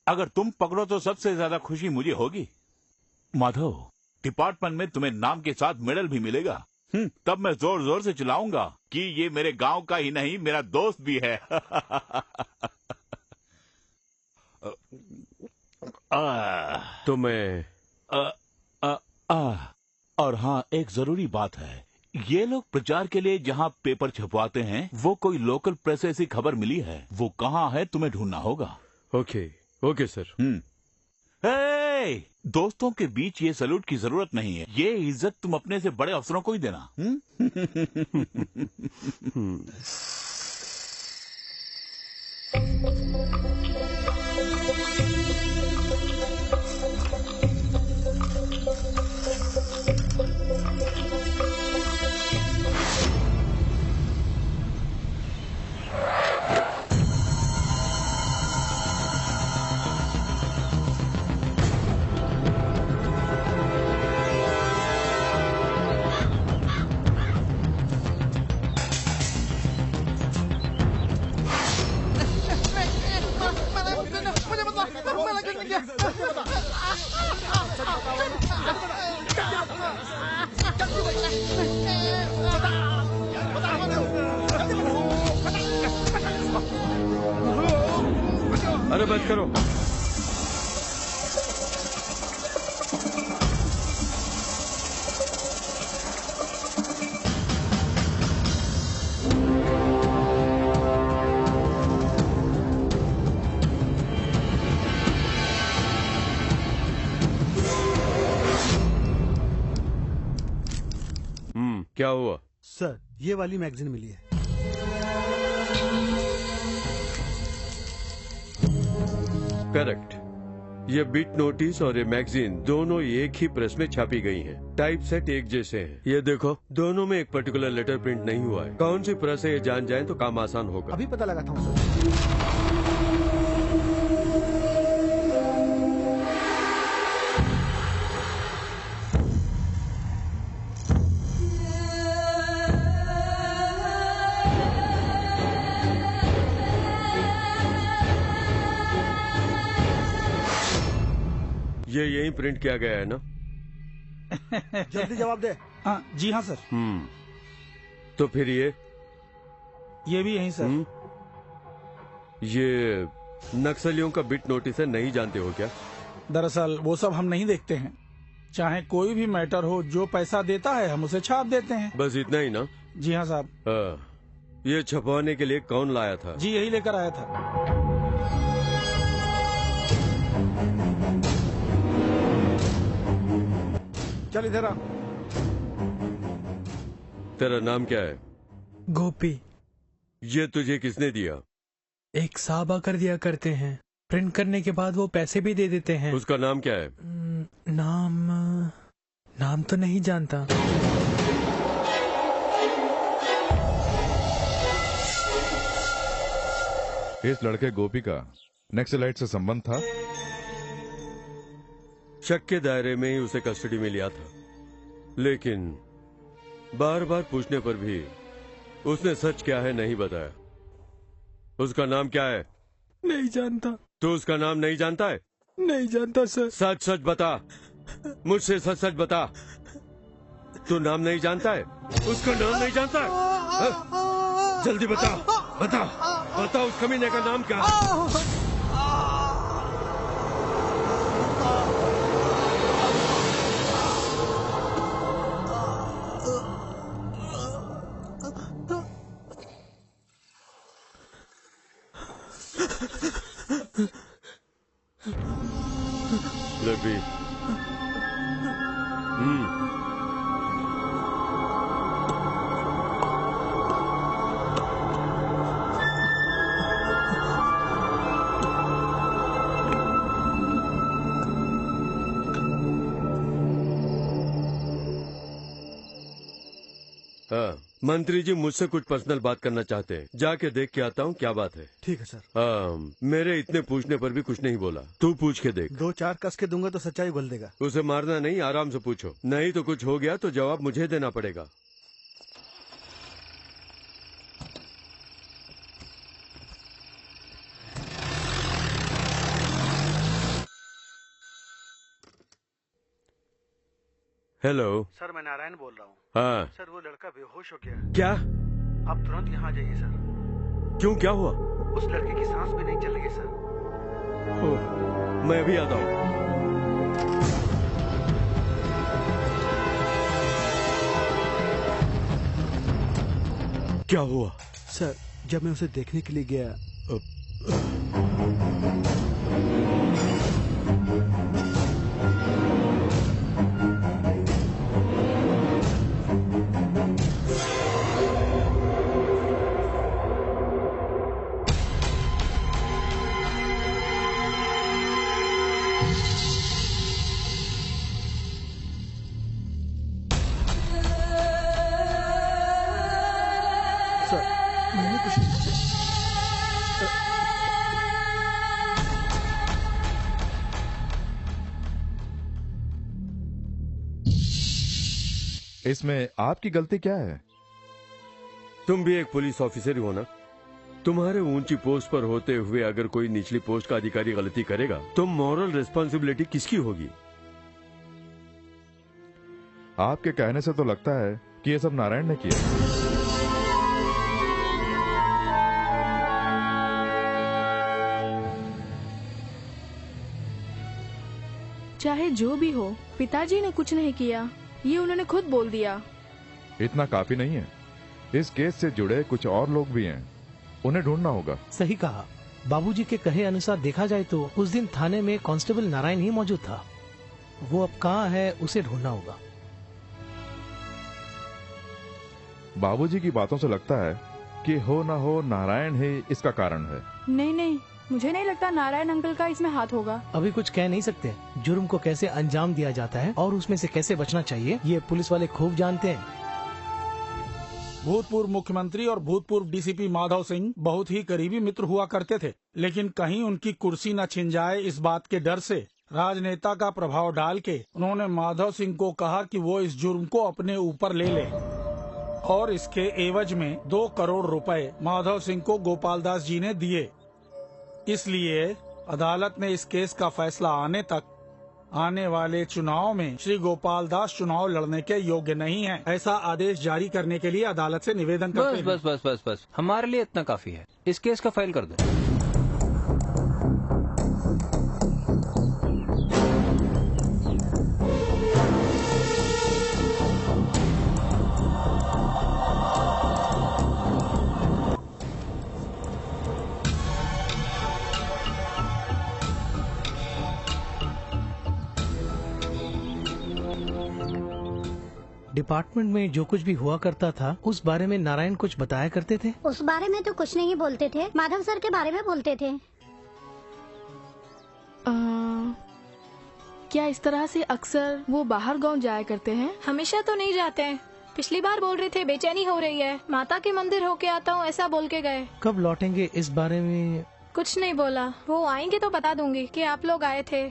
Speaker 13: अगर तुम पकड़ो तो सबसे ज्यादा खुशी मुझे होगी। माधव, डिपार्टमेंट में तुम्हें नाम के साथ मेडल भी मिलेगा। तब मैं जोर जोर से चिल्लाऊंगा कि ये मेरे गांव का ही नहीं, मेरा दोस्त भी है।
Speaker 2: तो मैं
Speaker 13: और हाँ, एक जरूरी बात है, ये लोग प्रचार के लिए जहाँ पेपर छपवाते हैं वो कोई लोकल प्रेस ऐसी खबर मिली है, वो कहाँ है तुम्हें ढूंढना होगा।
Speaker 2: Okay sir.
Speaker 13: दोस्तों के बीच ये सैल्यूट की जरूरत नहीं है, ये इज्जत तुम अपने से बड़े अफसरों को ही देना।
Speaker 2: अरे बंद करो। क्या हुआ?
Speaker 1: सर ये वाली मैगजीन मिली है।
Speaker 2: करेक्ट, ये बिट नोटिस और ये मैगजीन दोनों एक ही प्रेस में छापी गई हैं। टाइप सेट एक जैसे हैं। ये देखो, दोनों में एक पर्टिकुलर लेटर प्रिंट नहीं हुआ है। कौन सी प्रेस है ये जान जाए तो काम आसान होगा।
Speaker 1: अभी पता लगाता हूँ सर।
Speaker 2: ये यही प्रिंट किया गया है ना?
Speaker 1: जल्दी जवाब दे।
Speaker 10: जी हाँ सर।
Speaker 2: तो फिर ये
Speaker 10: भी यही सर।
Speaker 2: ये नक्सलियों का बिट नोटिस है, नहीं जानते हो क्या?
Speaker 10: दरअसल वो सब हम नहीं देखते हैं। चाहे कोई भी मैटर हो, जो पैसा देता है हम उसे छाप देते हैं।
Speaker 2: बस इतना ही ना?
Speaker 10: जी हाँ साहब।
Speaker 2: ये छपवाने के लिए कौन लाया था?
Speaker 10: जी यही लेकर आया था।
Speaker 1: चल इधर आ।
Speaker 2: तेरा नाम क्या है?
Speaker 9: गोपी।
Speaker 2: ये तुझे किसने दिया?
Speaker 9: एक साहब आकर दिया करते हैं। प्रिंट करने के बाद वो पैसे भी दे देते हैं।
Speaker 2: उसका नाम क्या है?
Speaker 9: नाम तो नहीं जानता।
Speaker 6: इस लड़के गोपी का नक्सलाइट से संबंध था?
Speaker 2: शक के दायरे में ही उसे कस्टडी में लिया था, लेकिन बार बार पूछने पर भी उसने सच क्या है नहीं बताया। उसका नाम क्या है?
Speaker 9: नहीं जानता।
Speaker 2: तू उसका नाम नहीं जानता है?
Speaker 9: नहीं जानता सर।
Speaker 2: सच सच बता, मुझसे सच सच बता। तू नाम नहीं जानता है? उसका नाम नहीं जानता है? जल्दी बता, बता, बता उस कमीने का नाम क्या है? लबी। हाँ, मंत्री जी मुझसे कुछ पर्सनल बात करना चाहते हैं। जाके देख के आता हूँ क्या बात है।
Speaker 1: ठीक है सर।
Speaker 2: मेरे इतने पूछने पर भी कुछ नहीं बोला। तू पूछ के देख।
Speaker 1: 2-4 कस के दूंगा तो सच्चाई बोल देगा।
Speaker 2: उसे मारना नहीं, आराम से पूछो, नहीं तो कुछ हो गया तो जवाब मुझे देना पड़ेगा। हेलो
Speaker 1: सर, मैं नारायण बोल रहा हूँ।
Speaker 2: हाँ
Speaker 1: सर, वो लड़का बेहोश हो गया।
Speaker 2: क्या?
Speaker 1: आप तुरंत यहाँ जाइए सर।
Speaker 2: क्यों, क्या हुआ?
Speaker 1: उस लड़के की सांस भी नहीं चल रही सर।
Speaker 2: मैं भी आता हूँ। क्या हुआ?
Speaker 1: सर, जब मैं उसे देखने के लिए गया
Speaker 6: इसमें आपकी गलती क्या है?
Speaker 2: तुम भी एक पुलिस ऑफिसर ही हो ना? तुम्हारे ऊंची पोस्ट पर होते हुए अगर कोई निचली पोस्ट का अधिकारी गलती करेगा तो मॉरल रिस्पॉन्सिबिलिटी किसकी होगी?
Speaker 6: आपके कहने से तो लगता है कि ये सब नारायण ने किया।
Speaker 4: चाहे जो भी हो, पिताजी ने कुछ नहीं किया, ये उन्होंने खुद बोल दिया।
Speaker 6: इतना काफी नहीं है, इस केस से जुड़े कुछ और लोग भी हैं, उन्हें ढूंढना होगा।
Speaker 9: सही कहा। बाबूजी के कहे अनुसार देखा जाए तो उस दिन थाने में कांस्टेबल नारायण ही मौजूद था। वो अब कहाँ है, उसे ढूंढना होगा।
Speaker 6: बाबूजी की बातों से लगता है कि हो ना हो नारायण ही इसका कारण है।
Speaker 4: नहीं नहीं, मुझे नहीं लगता नारायण अंकल का इसमें हाथ होगा।
Speaker 9: अभी कुछ कह नहीं सकते। जुर्म को कैसे अंजाम दिया जाता है और उसमें से कैसे बचना चाहिए, ये पुलिस वाले खूब जानते हैं।
Speaker 10: भूतपूर्व मुख्यमंत्री और भूतपूर्व डीसीपी माधव सिंह बहुत ही करीबी मित्र हुआ करते थे, लेकिन कहीं उनकी कुर्सी न छिन जाए इस बात के डर से राजनेता का प्रभाव डाल के उन्होंने माधव सिंह को कहा कि वो इस जुर्म को अपने ऊपर ले ले और इसके एवज में 2 करोड़ रुपए माधव सिंह को गोपाल दास जी ने दिए। इसलिए अदालत ने इस केस का फैसला आने तक आने वाले चुनाव में श्री गोपाल दास चुनाव लड़ने के योग्य नहीं है। ऐसा आदेश जारी करने के लिए अदालत से निवेदन करते हैं।
Speaker 14: बस बस बस बस हमारे लिए इतना काफी है। इस केस का फाइल कर दो।
Speaker 9: डिपार्टमेंट में जो कुछ भी हुआ करता था उस बारे में नारायण कुछ बताया करते थे।
Speaker 8: उस बारे में तो कुछ नहीं बोलते थे, माधव सर के बारे में बोलते थे।
Speaker 4: क्या इस तरह से अक्सर वो बाहर गांव जाया करते हैं?
Speaker 3: हमेशा तो नहीं जाते हैं। पिछली बार बोल रहे थे बेचैनी हो रही है, माता के मंदिर होके आता हूँ ऐसा बोल के गए।
Speaker 9: कब लौटेंगे इस बारे में?
Speaker 3: कुछ नहीं बोला। वो आएंगे तो बता दूंगी कि आप लोग आए थे।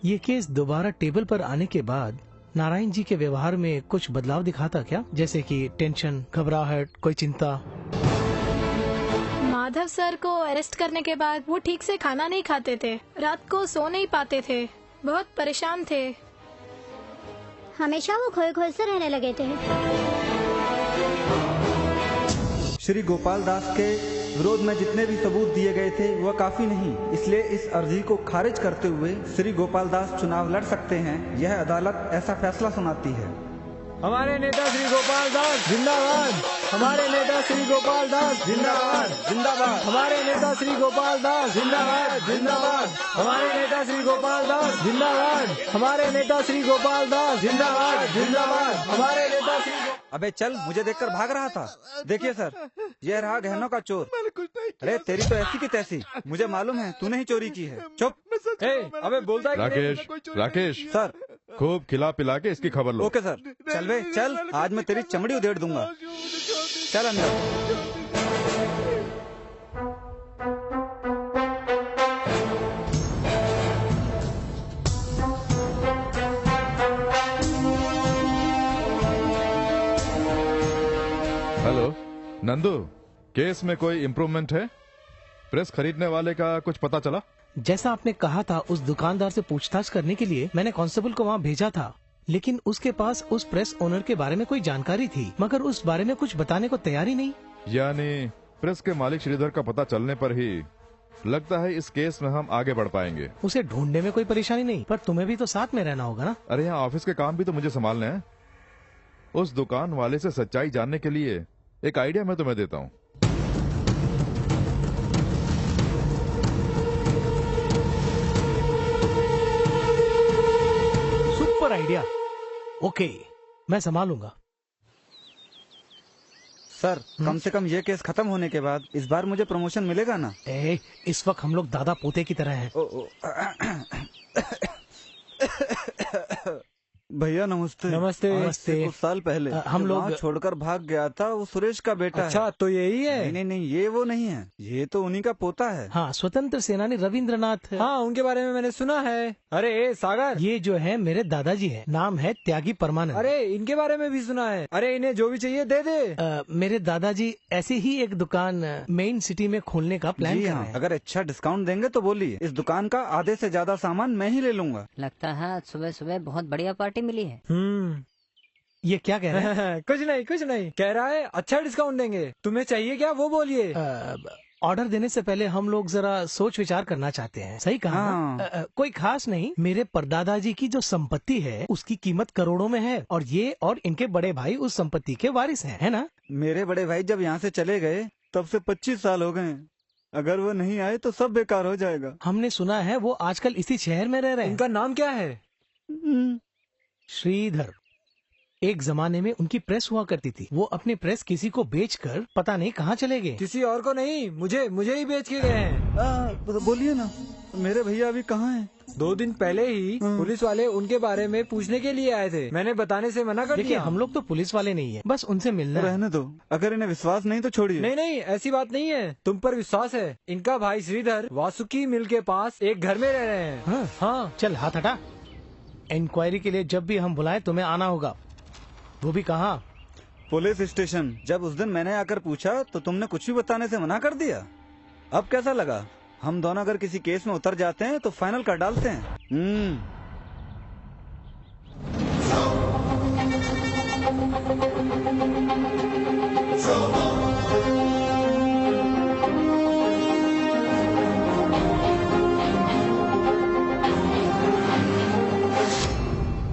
Speaker 9: ये केस दोबारा टेबल पर आने के बाद नारायण जी के व्यवहार में कुछ बदलाव दिखाता क्या? जैसे कि टेंशन, घबराहट, कोई चिंता?
Speaker 3: माधव सर को अरेस्ट करने के बाद वो ठीक से खाना नहीं खाते थे, रात को सो नहीं पाते थे, बहुत परेशान थे।
Speaker 8: हमेशा वो खोए खोए से रहने लगे थे।
Speaker 7: श्री गोपाल दास के विरोध में जितने भी सबूत दिए गए थे वह काफी नहीं, इसलिए इस अर्जी को खारिज करते हुए श्री गोपाल दास चुनाव लड़ सकते हैं। यह अदालत ऐसा फैसला सुनाती है।
Speaker 12: हमारे नेता श्री गोपाल दास जिंदाबाद। हमारे नेता श्री गोपाल दास जिंदाबाद जिंदाबाद। हमारे नेता श्री गोपाल दास जिंदाबाद जिंदाबाद। हमारे नेता श्री गोपाल दास जिंदाबाद। हमारे नेता श्री गोपाल दास जिंदाबाद जिंदाबाद। हमारे नेता श्री।
Speaker 7: अबे चल, मुझे देखकर भाग रहा था। देखिए सर, यह रहा गहनों का चोर। अरे तेरी तो ऐसी की तैसी, मुझे मालूम है तूने ही चोरी की है। चुप।
Speaker 12: अबे बोलता है
Speaker 6: राकेश, राकेश
Speaker 7: सर
Speaker 6: खूब खिला पिला के इसकी खबर लो।
Speaker 7: Okay sir. चल बे चल, आज मैं तेरी चमड़ी उधेड़ दूंगा। चल अंदर।
Speaker 6: हेलो नंदू, केस में कोई इम्प्रूवमेंट है? प्रेस खरीदने वाले का कुछ पता चला?
Speaker 9: जैसा आपने कहा था, उस दुकानदार से पूछताछ करने के लिए मैंने कांस्टेबल को वहाँ भेजा था, लेकिन उसके पास उस प्रेस ओनर के बारे में कोई जानकारी थी, मगर उस बारे में कुछ बताने को तैयार ही नहीं।
Speaker 6: यानी प्रेस के मालिक श्रीधर का पता चलने पर ही लगता है इस केस में हम आगे बढ़ पाएंगे।
Speaker 9: उसे ढूंढने में कोई परेशानी नहीं, पर तुम्हें भी तो साथ में रहना होगा ना।
Speaker 6: अरे यहाँ ऑफिस के काम भी तो मुझे संभालने हैं। उस दुकान वाले से सच्चाई जानने के लिए एक आइडिया मैं तुम्हें देता हूँ।
Speaker 9: Super idea. ओके, मैं संभालूंगा।
Speaker 7: सर कम से कम ये केस खत्म होने के बाद इस बार मुझे प्रमोशन मिलेगा ना?
Speaker 9: इस वक्त हम लोग दादा पोते की तरह हैं।
Speaker 7: भैया नमस्ते।
Speaker 12: नमस्ते।
Speaker 7: नमस्ते। कुछ साल पहले
Speaker 9: हम लोग
Speaker 7: छोड़कर भाग गया था, वो सुरेश का बेटा
Speaker 12: अच्छा
Speaker 7: है।
Speaker 12: तो यही है?
Speaker 7: नहीं नहीं, ये वो नहीं है, ये तो उन्हीं का पोता है।
Speaker 9: हाँ, स्वतंत्र सेनानी रविंद्रनाथ।
Speaker 12: हाँ, उनके बारे में मैंने सुना है। अरे सागर,
Speaker 9: ये जो है मेरे दादाजी है, नाम है त्यागी परमानंद।
Speaker 12: अरे इनके बारे में भी सुना है। अरे इन्हें जो भी चाहिए दे दे।
Speaker 9: मेरे दादाजी ऐसे ही एक दुकान मेन सिटी में खोलने का प्लान कर रहे हैं।
Speaker 7: अगर अच्छा डिस्काउंट देंगे तो बोलिए, इस दुकान का आधे से ज्यादा सामान मैं ही ले लूंगा।
Speaker 17: लगता है आज सुबह सुबह बहुत बढ़िया पार्टी मिली है।
Speaker 9: ये क्या कह रहे हैं?
Speaker 12: कुछ नहीं कह रहा है अच्छा डिस्काउंट देंगे। तुम्हें चाहिए क्या वो बोलिए।
Speaker 9: ऑर्डर देने से पहले हम लोग जरा सोच विचार करना चाहते हैं। सही कहा ना? कोई खास नहीं, मेरे परदादा जी की जो संपत्ति है उसकी कीमत करोड़ों में है, और ये और इनके बड़े भाई उस संपत्ति के वारिस हैं, है ना?
Speaker 7: मेरे बड़े भाई जब यहाँ से चले गए तब से 25 साल हो गए। अगर वो नहीं आए तो सब बेकार हो जाएगा।
Speaker 9: हमने सुना है वो आजकल इसी शहर में रह रहे हैं।
Speaker 12: उनका नाम क्या है?
Speaker 9: श्रीधर। एक जमाने में उनकी प्रेस हुआ करती थी, वो अपनी प्रेस किसी को बेचकर पता नहीं कहाँ चले गए।
Speaker 12: किसी और को नहीं, मुझे ही बेच के गए हैं।
Speaker 7: बोलिए ना, मेरे भैया अभी कहाँ हैं?
Speaker 12: 2 दिन पहले ही पुलिस वाले उनके बारे में पूछने के लिए आए थे। मैंने बताने से मना कर दिया।
Speaker 9: हम लोग तो पुलिस वाले नहीं है, बस उनसे मिलना।
Speaker 7: रहने दो, अगर इन्हें विश्वास नहीं तो छोड़िए।
Speaker 12: नहीं, ऐसी बात नहीं है, तुम पर विश्वास है। इनका भाई श्रीधर वासुकी मिल के पास एक घर में रह रहे हैं।
Speaker 9: हाँ, चल हाथ हटा। इंक्वायरी के लिए जब भी हम बुलाए तुम्हें आना होगा। वो भी कहाँ?
Speaker 7: Police station. जब उस दिन मैंने आकर पूछा तो तुमने कुछ भी बताने से मना कर दिया। अब कैसा लगा? हम दोनों अगर किसी केस में उतर जाते हैं तो फाइनल कर डालते हैं।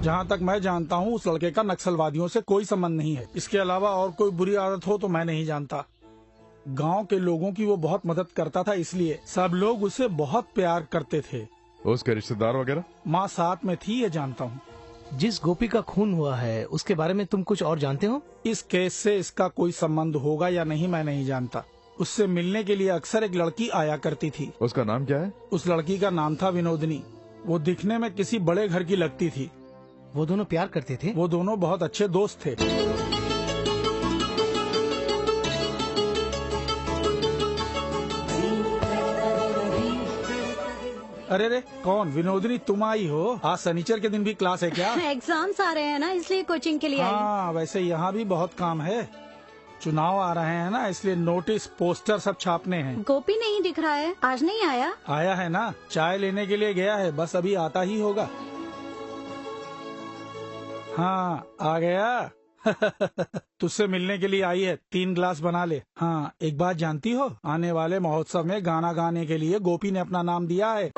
Speaker 10: जहाँ तक मैं जानता हूँ उस लड़के का नक्सलवादियों से कोई संबंध नहीं है। इसके अलावा और कोई बुरी आदत हो तो मैं नहीं जानता। गांव के लोगों की वो बहुत मदद करता था, इसलिए सब लोग उसे बहुत प्यार करते थे।
Speaker 6: उसके रिश्तेदार वगैरह?
Speaker 10: माँ साथ में थी, ये जानता हूँ।
Speaker 9: जिस गोपी का खून हुआ है उसके बारे में तुम कुछ और जानते हो?
Speaker 10: इस केस से इसका कोई संबंध होगा या नहीं मैं नहीं जानता। उससे मिलने के लिए अक्सर एक लड़की आया करती थी।
Speaker 6: उसका नाम क्या है?
Speaker 10: उस लड़की का नाम था विनोदनी। वो दिखने में किसी बड़े घर की लगती थी।
Speaker 9: वो दोनों प्यार करते थे?
Speaker 10: वो दोनों बहुत अच्छे दोस्त थे। अरे रे, कौन? विनोदनी तुम आई हो? आज शनिचर के दिन भी क्लास है क्या?
Speaker 8: एग्जाम्स आ रहे हैं ना, इसलिए कोचिंग के लिए आई।
Speaker 10: हाँ, वैसे यहाँ भी बहुत काम है। चुनाव आ रहे हैं ना, इसलिए नोटिस पोस्टर सब छापने हैं।
Speaker 8: गोपी नहीं दिख रहा है, आज नहीं आया?
Speaker 10: आया है ना, चाय लेने के लिए गया है, बस अभी आता ही होगा। हाँ, आ गया। तुझसे मिलने के लिए आई है, 3 ग्लास बना ले। हाँ, एक बात जानती हो, आने वाले महोत्सव में गाना गाने के लिए गोपी ने अपना नाम दिया है।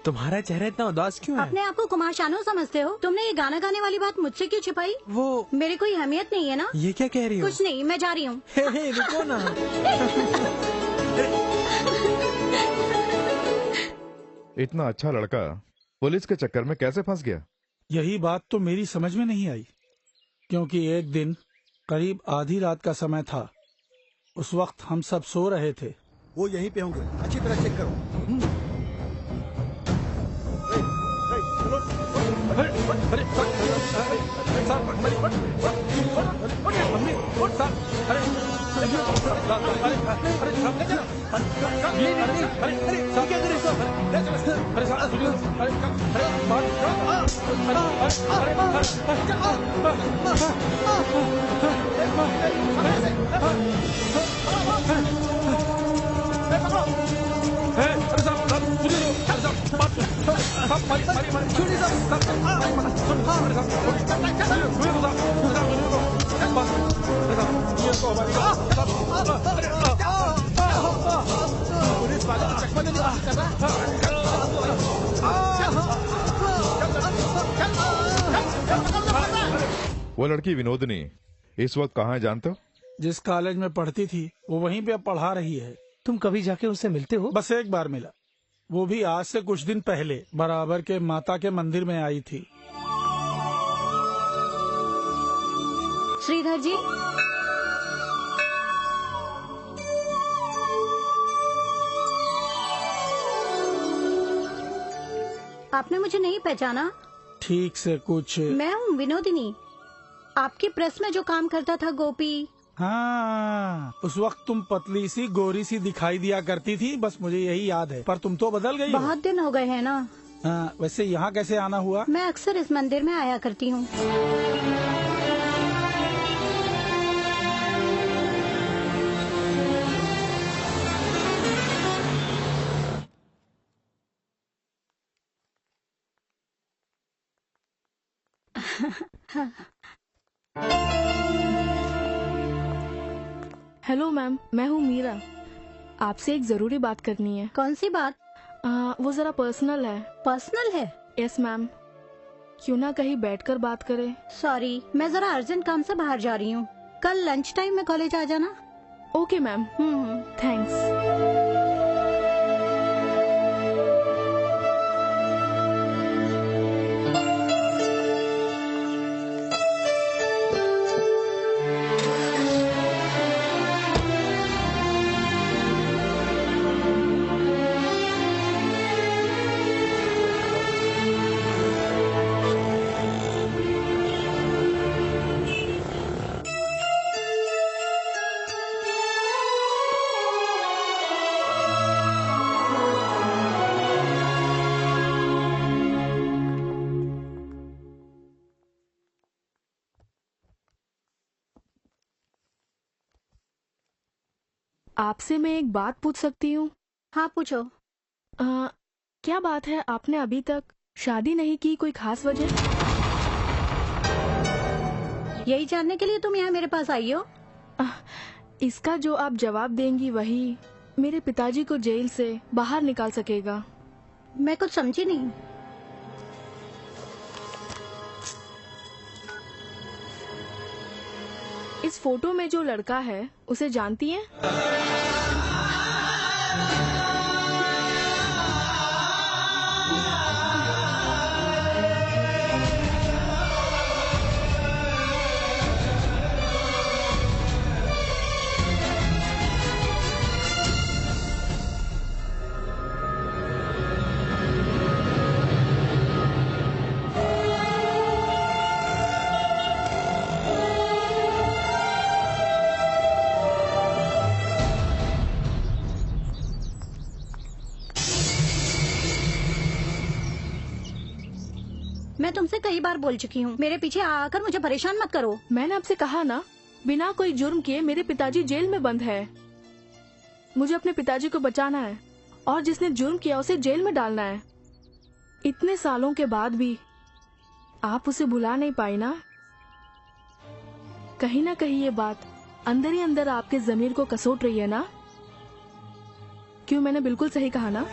Speaker 18: तुम्हारा चेहरा इतना उदास क्यों है?
Speaker 8: अपने आप को कुमार शानू समझते हो? तुमने ये गाना गाने वाली बात मुझसे क्यों छिपाई?
Speaker 18: वो
Speaker 8: मेरी कोई अहमियत नहीं है ना?
Speaker 18: ये क्या कह रही हो?
Speaker 8: कुछ नहीं, मैं जा रही हूँ।
Speaker 18: रुको ना।
Speaker 6: इतना अच्छा लड़का पुलिस के चक्कर में कैसे फंस गया?
Speaker 10: यही बात तो मेरी समझ में नहीं आई, क्योंकि एक दिन करीब आधी रात का समय था। उस वक्त हम सब सो रहे थे।
Speaker 1: वो यहीं पे होंगे, अच्छी तरह चेक करो।
Speaker 6: वो लड़की विनोदनी इस वक्त कहाँ है जानते हो?
Speaker 10: जिस कॉलेज में पढ़ती थी वो वहीं पे अब पढ़ा रही है।
Speaker 9: तुम कभी जाके उससे मिलते हो?
Speaker 10: बस एक बार मिला, वो भी आज से कुछ दिन पहले बराबर के माता के मंदिर में आई थी।
Speaker 8: श्रीधर जी, आपने मुझे नहीं पहचाना?
Speaker 10: ठीक से कुछ।
Speaker 8: मैं हूँ विनोदिनी, आपकी प्रेस में जो काम करता था गोपी।
Speaker 10: हाँ, उस वक्त तुम पतली सी गोरी सी दिखाई दिया करती थी, बस मुझे यही याद है। पर तुम तो बदल गई हो।
Speaker 8: बहुत दिन हो गए हैं ना।
Speaker 10: हाँ, वैसे यहाँ कैसे आना हुआ?
Speaker 8: मैं अक्सर इस मंदिर में आया करती हूँ।
Speaker 4: हेलो मैम, मैं हूँ मीरा। आपसे एक जरूरी बात करनी है।
Speaker 8: कौन सी बात?
Speaker 4: वो जरा पर्सनल है।
Speaker 8: पर्सनल है?
Speaker 4: Yes ma'am. क्यों ना कहीं बैठकर बात करें?
Speaker 8: सॉरी, मैं जरा अर्जेंट काम से बाहर जा रही हूँ। कल लंच टाइम में कॉलेज आ जाना।
Speaker 4: Okay ma'am. थैंक्स। आपसे मैं एक बात पूछ सकती हूँ?
Speaker 8: हाँ, पूछो।
Speaker 4: क्या बात है आपने अभी तक शादी नहीं की कोई खास वजह?
Speaker 8: यही जानने के लिए तुम यहाँ मेरे पास आई हो?
Speaker 4: इसका जो आप जवाब देंगी वही मेरे पिताजी को जेल से बाहर निकाल सकेगा।
Speaker 8: मैं कुछ समझी नहीं।
Speaker 4: इस फोटो में जो लड़का है उसे जानती हैं?
Speaker 8: मैं तुमसे कई बार बोल चुकी हूँ, मेरे पीछे आकर मुझे परेशान मत करो।
Speaker 4: मैंने आपसे कहा ना, बिना कोई जुर्म किए मेरे पिताजी जेल में बंद है। मुझे अपने पिताजी को बचाना है और जिसने जुर्म किया उसे जेल में डालना है। इतने सालों के बाद भी आप उसे भुला नहीं पाई ना? कहीं ना कहीं ये बात अंदर ही अंदर आपके ज़मीर को कसोट रही है ना? क्यों, मैंने बिल्कुल सही कहा ना?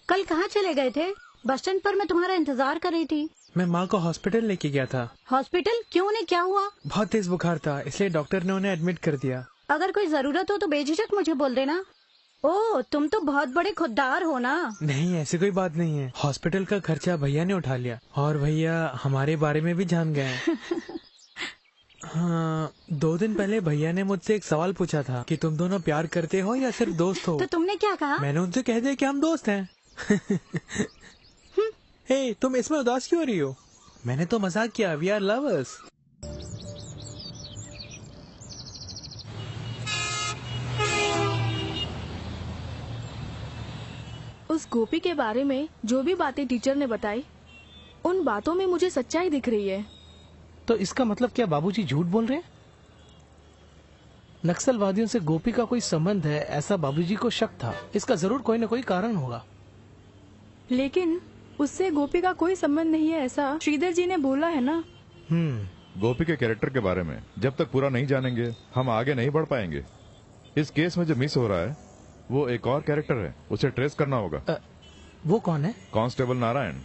Speaker 8: कल कहाँ चले गए थे? बस स्टैंड पर मैं तुम्हारा इंतजार कर रही थी।
Speaker 18: मैं माँ को हॉस्पिटल लेके गया था।
Speaker 8: हॉस्पिटल क्यों? उन्हें क्या हुआ?
Speaker 18: बहुत तेज बुखार था, इसलिए डॉक्टर ने उन्हें एडमिट कर दिया।
Speaker 8: अगर कोई जरूरत हो तो बेझिझक मुझे बोल देना। ओह, तुम तो बहुत बड़े खुददार हो ना।
Speaker 18: नहीं, ऐसी कोई बात नहीं है। हॉस्पिटल का खर्चा भैया ने उठा लिया और भैया हमारे बारे में भी जान गए हैं। हाँ, 2 दिन पहले भैया ने मुझसे एक सवाल पूछा था कि तुम दोनों प्यार करते हो या सिर्फ दोस्त हो?
Speaker 8: तो तुमने क्या कहा?
Speaker 18: मैंने उनसे कह दिया कि हम दोस्त हैं। हे, तुम इसमें उदास क्यों हो रही हो? मैंने तो मजाक किया, वी आर लवर्स।
Speaker 4: उस गोपी के बारे में जो भी बातें टीचर ने बताई, उन बातों में मुझे सच्चाई दिख रही है।
Speaker 9: तो इसका मतलब क्या बाबूजी झूठ बोल रहे हैं? नक्सलवादियों से गोपी का कोई संबंध है, ऐसा बाबूजी को शक था। इसका जरूर कोई न कोई कारण होगा।
Speaker 4: लेकिन उससे गोपी का कोई संबंध नहीं है, ऐसा श्रीधर जी ने बोला है ना।
Speaker 6: गोपी के कैरेक्टर के बारे में जब तक पूरा नहीं जानेंगे हम आगे नहीं बढ़ पाएंगे। इस केस में जो मिस हो रहा है वो एक और कैरेक्टर है, उसे ट्रेस करना होगा।
Speaker 9: वो कौन है?
Speaker 6: कांस्टेबल नारायण।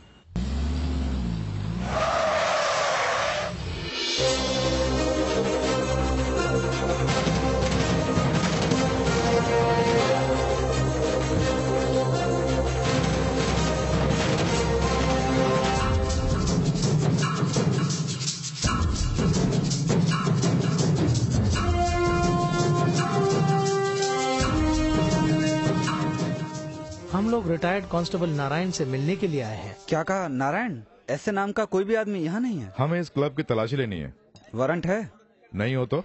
Speaker 9: हम लोग रिटायर्ड कांस्टेबल नारायण से मिलने के लिए आए हैं।
Speaker 7: क्या कहा? नारायण? ऐसे नाम का कोई भी आदमी यहाँ नहीं है।
Speaker 6: हमें इस क्लब की तलाशी लेनी है।
Speaker 7: वारंट है?
Speaker 6: नहीं हो तो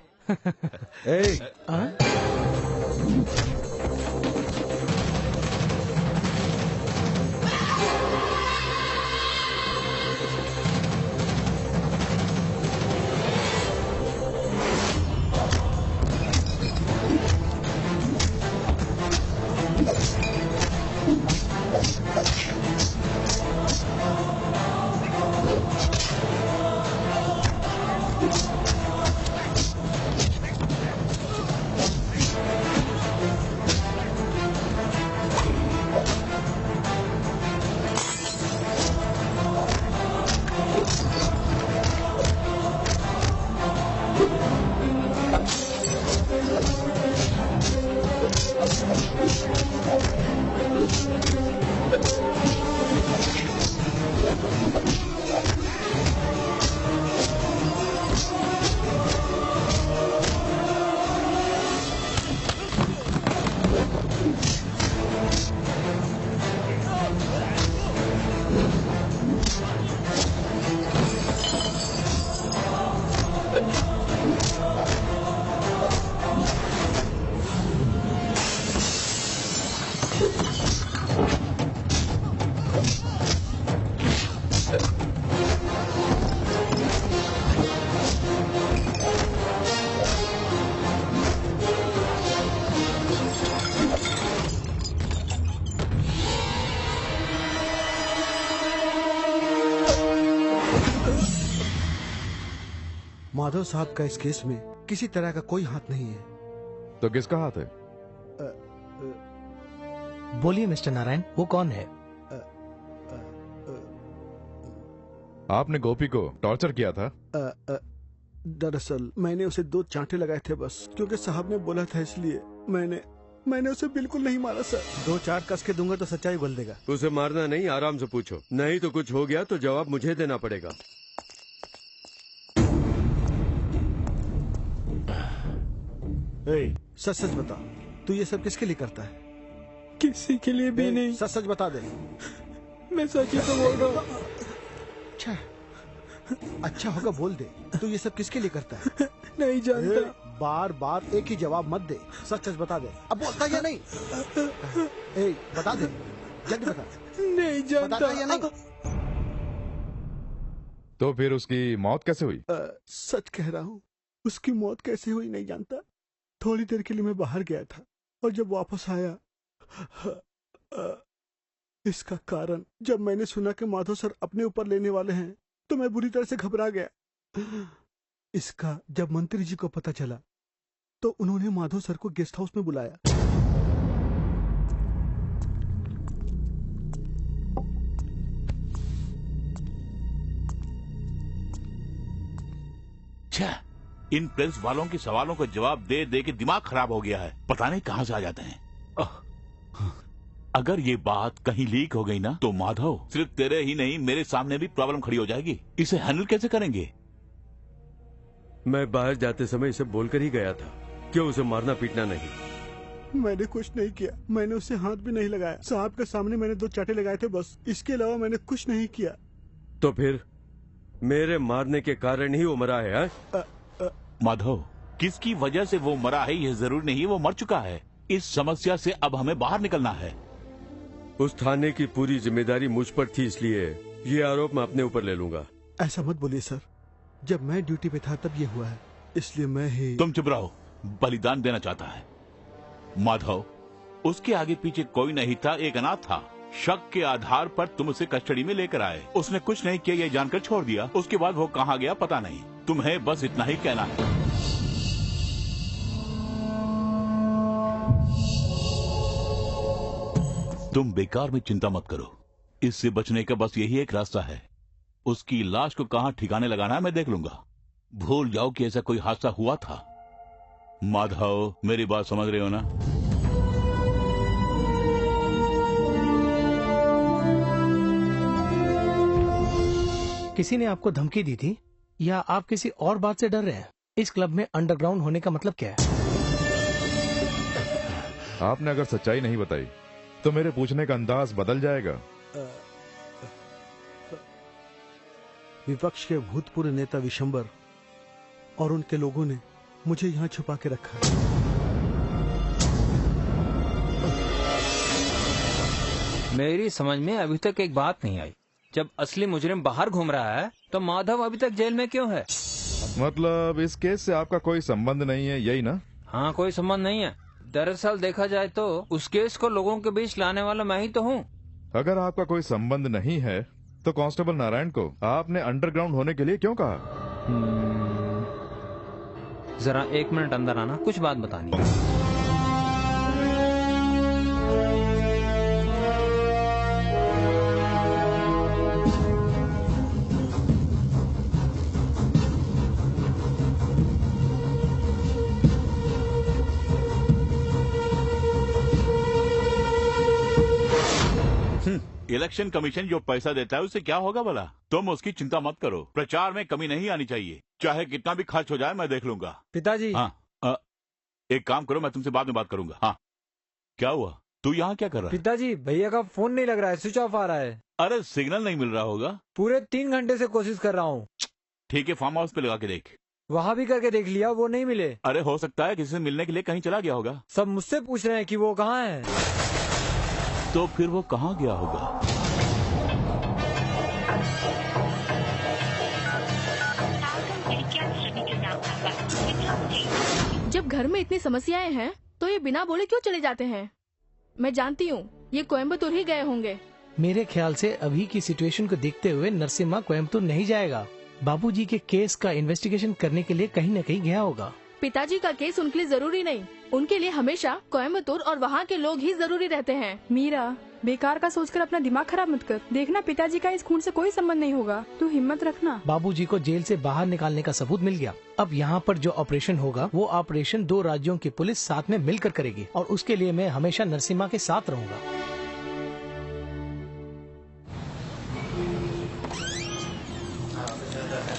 Speaker 1: माधव साहब का इस केस में किसी तरह का कोई हाथ नहीं है।
Speaker 6: तो किसका हाथ है?
Speaker 9: बोलिए मिस्टर नारायण, वो कौन है?
Speaker 6: आपने गोपी को टॉर्चर किया था?
Speaker 1: दरअसल मैंने उसे 2 चांटे लगाए थे बस, क्योंकि साहब ने बोला था, इसलिए मैंने उसे बिल्कुल नहीं मारा सर। 2 चाट कस के दूंगा तो सच्चाई बोल देगा।
Speaker 2: उसे मारना नहीं, आराम से पूछो, नहीं तो कुछ हो गया तो जवाब मुझे देना पड़ेगा।
Speaker 1: सच सच बता, तू ये सब किसके लिए करता है?
Speaker 18: किसी के लिए भी नहीं।
Speaker 1: सच सच बता दे।
Speaker 18: मैं सच ही तो बोल रहा हूँ।
Speaker 1: अच्छा होगा बोल दे, तू ये सब किसके लिए करता है?
Speaker 18: नहीं जानता।
Speaker 1: बार बार एक ही जवाब मत दे, सच सच बता दे। अब बोलता या नहीं? बता दे, जल्दी बता।
Speaker 18: नहीं जानता।
Speaker 1: बताता या नहीं?
Speaker 6: तो फिर उसकी मौत कैसे हुई?
Speaker 1: सच कह रहा हूँ, उसकी मौत कैसे हुई नहीं जानता। थोड़ी देर के लिए मैं बाहर गया था और जब वापस आया, इसका कारण जब मैंने सुना कि माधव सर अपने ऊपर लेने वाले हैं तो मैं बुरी तरह से घबरा गया। इसका जब मंत्री जी को पता चला तो उन्होंने माधव सर को गेस्ट हाउस में बुलाया।
Speaker 13: इन प्रेस वालों के सवालों का जवाब दे दे के दिमाग खराब हो गया है, पता नहीं कहां से आ जाते हैं। अगर ये बात कहीं लीक हो गई ना तो माधव, सिर्फ तेरे ही नहीं मेरे सामने भी प्रॉब्लम खड़ी हो जाएगी। इसे हैंडल कैसे करेंगे?
Speaker 2: मैं बाहर जाते समय इसे बोलकर ही गया था, क्यों उसे मारना पीटना नहीं।
Speaker 1: मैंने कुछ नहीं किया, मैंने उसे हाथ भी नहीं लगाया। साहब के सामने मैंने 2 चाटे लगाए थे बस, इसके अलावा मैंने कुछ नहीं किया।
Speaker 2: तो फिर मेरे मारने के कारण ही वो मरा है?
Speaker 13: माधव, किसकी वजह से वो मरा है ये जरूरी नहीं, वो मर चुका है। इस समस्या से अब हमें बाहर निकलना है।
Speaker 2: उस थाने की पूरी जिम्मेदारी मुझ पर थी, इसलिए ये आरोप मैं अपने ऊपर ले लूंगा।
Speaker 1: ऐसा मत बोलिए सर, जब मैं ड्यूटी पे था तब ये हुआ है, इसलिए मैं ही।
Speaker 13: तुम चुप रहो, बलिदान देना चाहता है। माधव, उसके आगे पीछे कोई नहीं था, एक अनाथ था। शक के आधार पर तुम उसे कस्टडी में लेकर आए, उसने कुछ नहीं किया ये जानकर छोड़ दिया। उसके बाद वो कहाँ गया पता नहीं। तुम्हें बस इतना ही कहना है। तुम बेकार में चिंता मत करो, इससे बचने का बस यही एक रास्ता है। उसकी लाश को कहां ठिकाने लगाना है मैं देख लूंगा। भूल जाओ कि ऐसा कोई हादसा हुआ था। माधव, मेरी बात समझ रहे हो ना?
Speaker 9: किसी ने आपको धमकी दी थी या आप किसी और बात से डर रहे हैं? इस क्लब में अंडरग्राउंड होने का मतलब क्या है?
Speaker 6: आपने अगर सच्चाई नहीं बताई तो मेरे पूछने का अंदाज बदल जाएगा।
Speaker 1: विपक्ष के भूतपूर्व नेता विशंबर और उनके लोगों ने मुझे यहाँ छुपा के रखा है।
Speaker 14: मेरी समझ में अभी तक एक बात नहीं आई, जब असली मुजरिम बाहर घूम रहा है तो माधव अभी तक जेल में क्यों है?
Speaker 6: मतलब इस केस से आपका कोई संबंध नहीं है, यही ना?
Speaker 14: हाँ, कोई संबंध नहीं है। दरअसल देखा जाए तो उस केस को लोगों के बीच लाने वाला मैं ही तो हूँ।
Speaker 6: अगर आपका कोई संबंध नहीं है तो कांस्टेबल नारायण को आपने अंडरग्राउंड होने के लिए क्यों कहा?
Speaker 14: जरा 1 मिनट अंदर आना, कुछ बात बतानी है।
Speaker 13: इलेक्शन कमीशन जो पैसा देता है उससे क्या होगा भला? तुम उसकी चिंता मत करो, प्रचार में कमी नहीं आनी चाहिए, चाहे कितना भी खर्च हो जाए मैं देख लूंगा।
Speaker 18: पिताजी।
Speaker 13: हाँ, एक काम करो, मैं तुमसे बाद में बात करूंगा। हाँ, क्या हुआ? तू यहाँ क्या कर रहा है?
Speaker 18: पिताजी, भैया का फोन नहीं लग रहा है, स्विच ऑफ आ रहा है।
Speaker 13: अरे सिग्नल नहीं मिल रहा होगा।
Speaker 18: पूरे 3 घंटे से कोशिश कर रहा हूँ।
Speaker 13: ठीक है, फार्म हाउस पे लगा के देख।
Speaker 18: वहाँ भी करके देख लिया, वो नहीं मिले।
Speaker 13: अरे हो सकता है किसी से मिलने के लिए कहीं चला गया होगा।
Speaker 18: सब मुझसे पूछ रहे हैं कि वो कहाँ है।
Speaker 13: तो फिर वो कहाँ गया होगा?
Speaker 4: जब घर में इतनी समस्याएं हैं तो ये बिना बोले क्यों चले जाते हैं? मैं जानती हूँ ये कोयम्बतूर ही गए होंगे।
Speaker 9: मेरे ख्याल से अभी की सिचुएशन को देखते हुए नरसिम्हा कोयम्बतूर नहीं जाएगा। बाबूजी के केस का इन्वेस्टिगेशन करने के लिए कहीं न कहीं गया होगा।
Speaker 4: पिताजी का केस उनके लिए जरूरी नहीं, उनके लिए हमेशा कोयम्बतूर और वहाँ के लोग ही जरूरी रहते हैं। मीरा, बेकार का सोचकर अपना दिमाग खराब मत कर। देखना पिताजी का इस खून से कोई संबंध नहीं होगा, तू हिम्मत रखना।
Speaker 9: बाबूजी को जेल से बाहर निकालने का सबूत मिल गया। अब यहाँ पर जो ऑपरेशन होगा वो ऑपरेशन 2 राज्यों की पुलिस साथ में मिलकर करेगी और उसके लिए मैं हमेशा नरसिम्हा के साथ रहूंगा।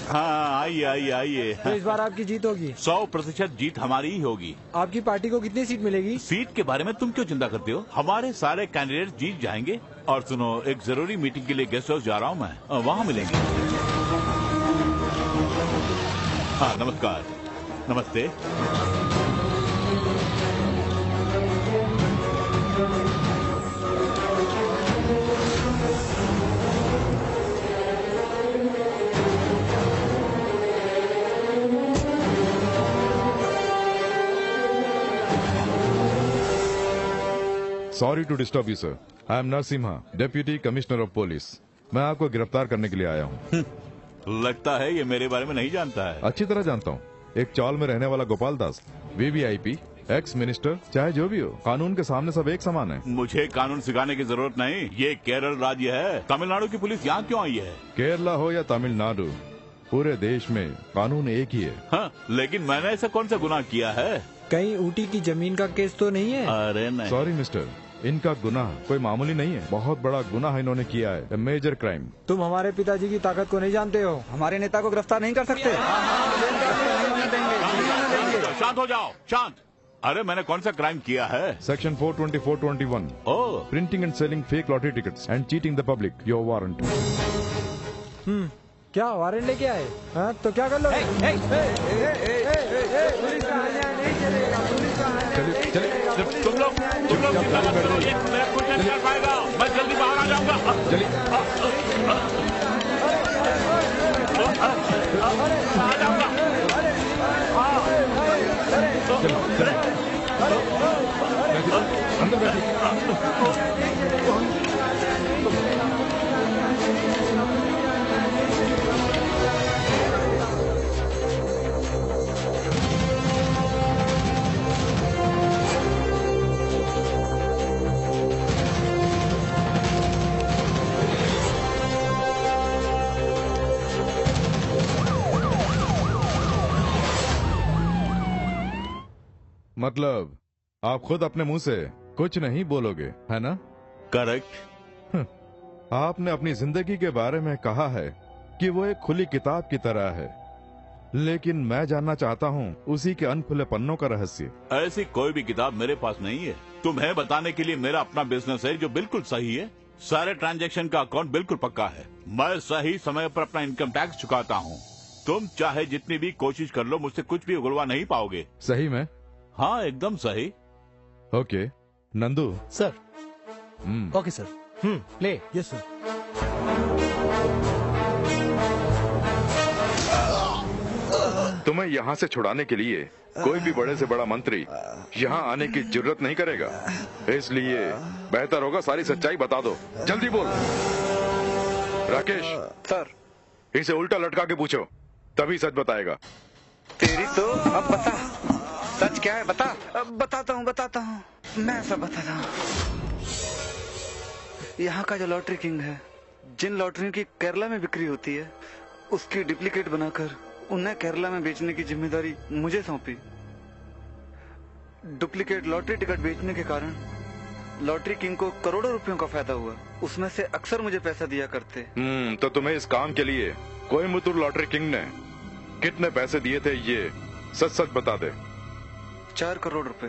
Speaker 13: हाँ, आइए आइए आइए।
Speaker 12: तो इस बार आपकी जीत होगी।
Speaker 13: 100% जीत हमारी ही होगी।
Speaker 12: आपकी पार्टी को कितनी सीट मिलेगी?
Speaker 13: सीट के बारे में तुम क्यों चिंता करते हो? हमारे सारे कैंडिडेट जीत जाएंगे। और सुनो, एक जरूरी मीटिंग के लिए गेस्ट हाउस जा रहा हूँ मैं, वहाँ मिलेंगे। हाँ, नमस्कार। नमस्ते।
Speaker 6: Sorry to disturb you sir. I am Narasimha, deputy commissioner of police. मैं आपको गिरफ्तार करने के लिए आया हूँ।
Speaker 13: लगता है ये मेरे बारे में नहीं जानता है।
Speaker 6: अच्छी तरह जानता हूँ। एक चौल में रहने वाला Gopal Das, VVIP, ex minister, चाहे जो भी हो, कानून के सामने सब एक समान है।
Speaker 13: मुझे कानून सिखाने की जरूरत नहीं। ये केरल राज्य है। तमिलनाडु की पुलिस यहाँ क्यों आई है?
Speaker 6: केरला हो या तमिलनाडु, पूरे देश में कानून एक ही है।
Speaker 13: हाँ, लेकिन मैंने ऐसा कौन सा गुनाह किया है?
Speaker 12: कहीं ऊटी की जमीन का केस तो नहीं है?
Speaker 13: अरे नहीं।
Speaker 6: सॉरी मिस्टर, इनका गुनाह कोई मामूली नहीं है। बहुत बड़ा गुनाह इन्होंने किया है, मेजर क्राइम।
Speaker 12: तुम हमारे पिताजी की ताकत को नहीं जानते हो।
Speaker 7: हमारे नेता को गिरफ्तार नहीं कर सकते।
Speaker 13: शांत हो जाओ, शांत। अरे मैंने कौन सा क्राइम किया है?
Speaker 6: Section 424-21। Printing and selling fake lottery tickets and cheating the public. Your warrant.
Speaker 12: क्या वारंट लेके आए? हाँ, तो क्या कर लो? पुलिस का अन्याय नहीं चलेगा। पुलिस का अन्याय नहीं चलेगा।
Speaker 13: तुम लोग चिंता मत करो, ये मेरा कुछ नहीं कर पाएगा। मैं जल्दी बाहर आ जाऊंगा।
Speaker 6: अंदर बैठिए। मतलब आप खुद अपने मुंह से कुछ नहीं बोलोगे, है ना?
Speaker 13: करेक्ट।
Speaker 6: आपने अपनी जिंदगी के बारे में कहा है कि वो एक खुली किताब की तरह है, लेकिन मैं जानना चाहता हूँ उसी के अनखुले पन्नों का रहस्य।
Speaker 13: ऐसी कोई भी किताब मेरे पास नहीं है। तुम्हें बताने के लिए मेरा अपना बिजनेस है जो बिल्कुल सही है। सारे ट्रांजैक्शन का अकाउंट बिल्कुल पक्का है। मैं सही समय पर अपना इनकम टैक्स चुकाता हूँ। तुम चाहे जितनी भी कोशिश कर लो, मुझसे कुछ भी उगलवा नहीं पाओगे।
Speaker 6: सही में?
Speaker 13: हाँ, एकदम सही।
Speaker 6: Okay Nandu.
Speaker 9: Sir. Okay sir. Play.
Speaker 1: Yes sir.
Speaker 6: तुम्हें यहाँ से छुड़ाने के लिए कोई भी बड़े से बड़ा मंत्री यहाँ आने की जरूरत नहीं करेगा, इसलिए बेहतर होगा सारी सच्चाई बता दो। जल्दी बोल। राकेश
Speaker 7: सर,
Speaker 6: इसे उल्टा लटका के पूछो, तभी सच बताएगा।
Speaker 7: तेरी तो अब बता, सच क्या है बता। अब बताता हूँ मैं सब बताता हूँ। यहाँ का जो लॉटरी किंग है, जिन लॉटरियों की केरला में बिक्री होती है, उसकी डुप्लीकेट बनाकर उन्हें केरला में बेचने की जिम्मेदारी मुझे सौंपी। डुप्लीकेट लॉटरी टिकट बेचने के कारण लॉटरी किंग को करोड़ों रुपयों का फायदा हुआ। उसमें से अक्सर मुझे पैसा दिया करते।
Speaker 6: तो तुम्हें इस काम के लिए कोयम्बतूर लॉटरी किंग ने कितने पैसे दिए थे, ये सच सच बता दे।
Speaker 7: 4 करोड़ रुपए।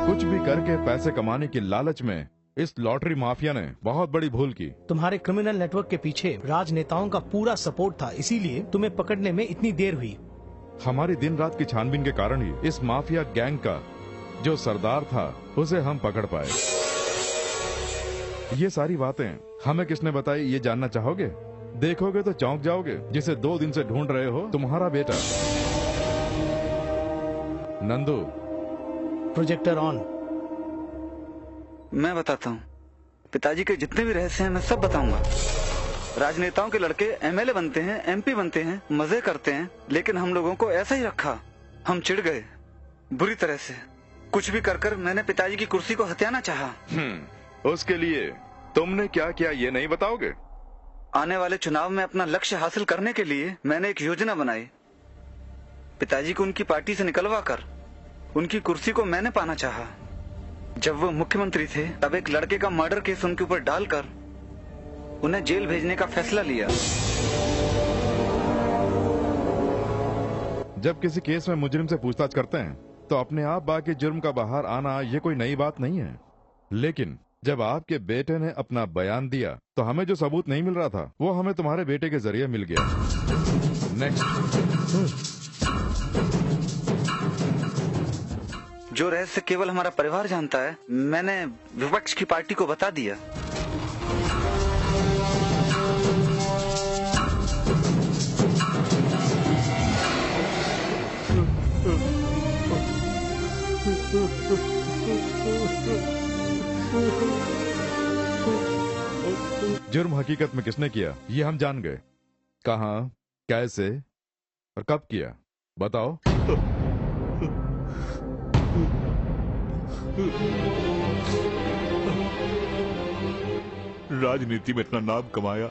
Speaker 6: कुछ भी करके पैसे कमाने की लालच में इस लॉटरी माफिया ने बहुत बड़ी भूल की।
Speaker 9: तुम्हारे क्रिमिनल नेटवर्क के पीछे राजनेताओं का पूरा सपोर्ट था, इसीलिए तुम्हें पकड़ने में इतनी देर हुई।
Speaker 6: हमारी दिन रात की छानबीन के कारण ही इस माफिया गैंग का जो सरदार था उसे हम पकड़ पाए। ये सारी बातें हमें किसने बताई, ये जानना चाहोगे? देखोगे तो चौंक जाओगे। जिसे 2 दिन से ढूंढ रहे हो, तुम्हारा बेटा। Nandu,
Speaker 9: projector on.
Speaker 7: मैं बताता हूँ। पिताजी के जितने भी रहस्य हैं मैं सब बताऊंगा। राजनेताओं के लड़के एमएलए बनते हैं, एमपी बनते हैं, मजे करते हैं, लेकिन हम लोगों को ऐसा ही रखा। हम चिढ़ गए बुरी तरह से। कुछ भी कर कर मैंने पिताजी की कुर्सी को हथियाना चाहा।
Speaker 6: उसके लिए तुमने क्या किया ये नहीं बताओगे?
Speaker 7: आने वाले चुनाव में अपना लक्ष्य हासिल करने के लिए मैंने एक योजना बनाई। पिताजी को उनकी पार्टी से निकलवा कर उनकी कुर्सी को मैंने पाना चाहा। जब वो मुख्यमंत्री थे तब एक लड़के का मर्डर केस उनके ऊपर डालकर उन्हें जेल भेजने का फैसला लिया।
Speaker 6: जब किसी केस में मुजरिम से पूछताछ करते हैं तो अपने आप बाकी जुर्म का बाहर आना ये कोई नई बात नहीं है। लेकिन जब आपके बेटे ने अपना बयान दिया तो हमें जो सबूत नहीं मिल रहा था वो हमें तुम्हारे बेटे के जरिए मिल गया। नेक्स्ट।
Speaker 7: जो रहस्य केवल हमारा परिवार जानता है मैंने विपक्ष की पार्टी को बता दिया।
Speaker 6: जुर्म हकीकत में किसने किया ये हम जान गए। कहाँ, कैसे और कब किया बताओ।
Speaker 13: राजनीति में इतना नाम कमाया,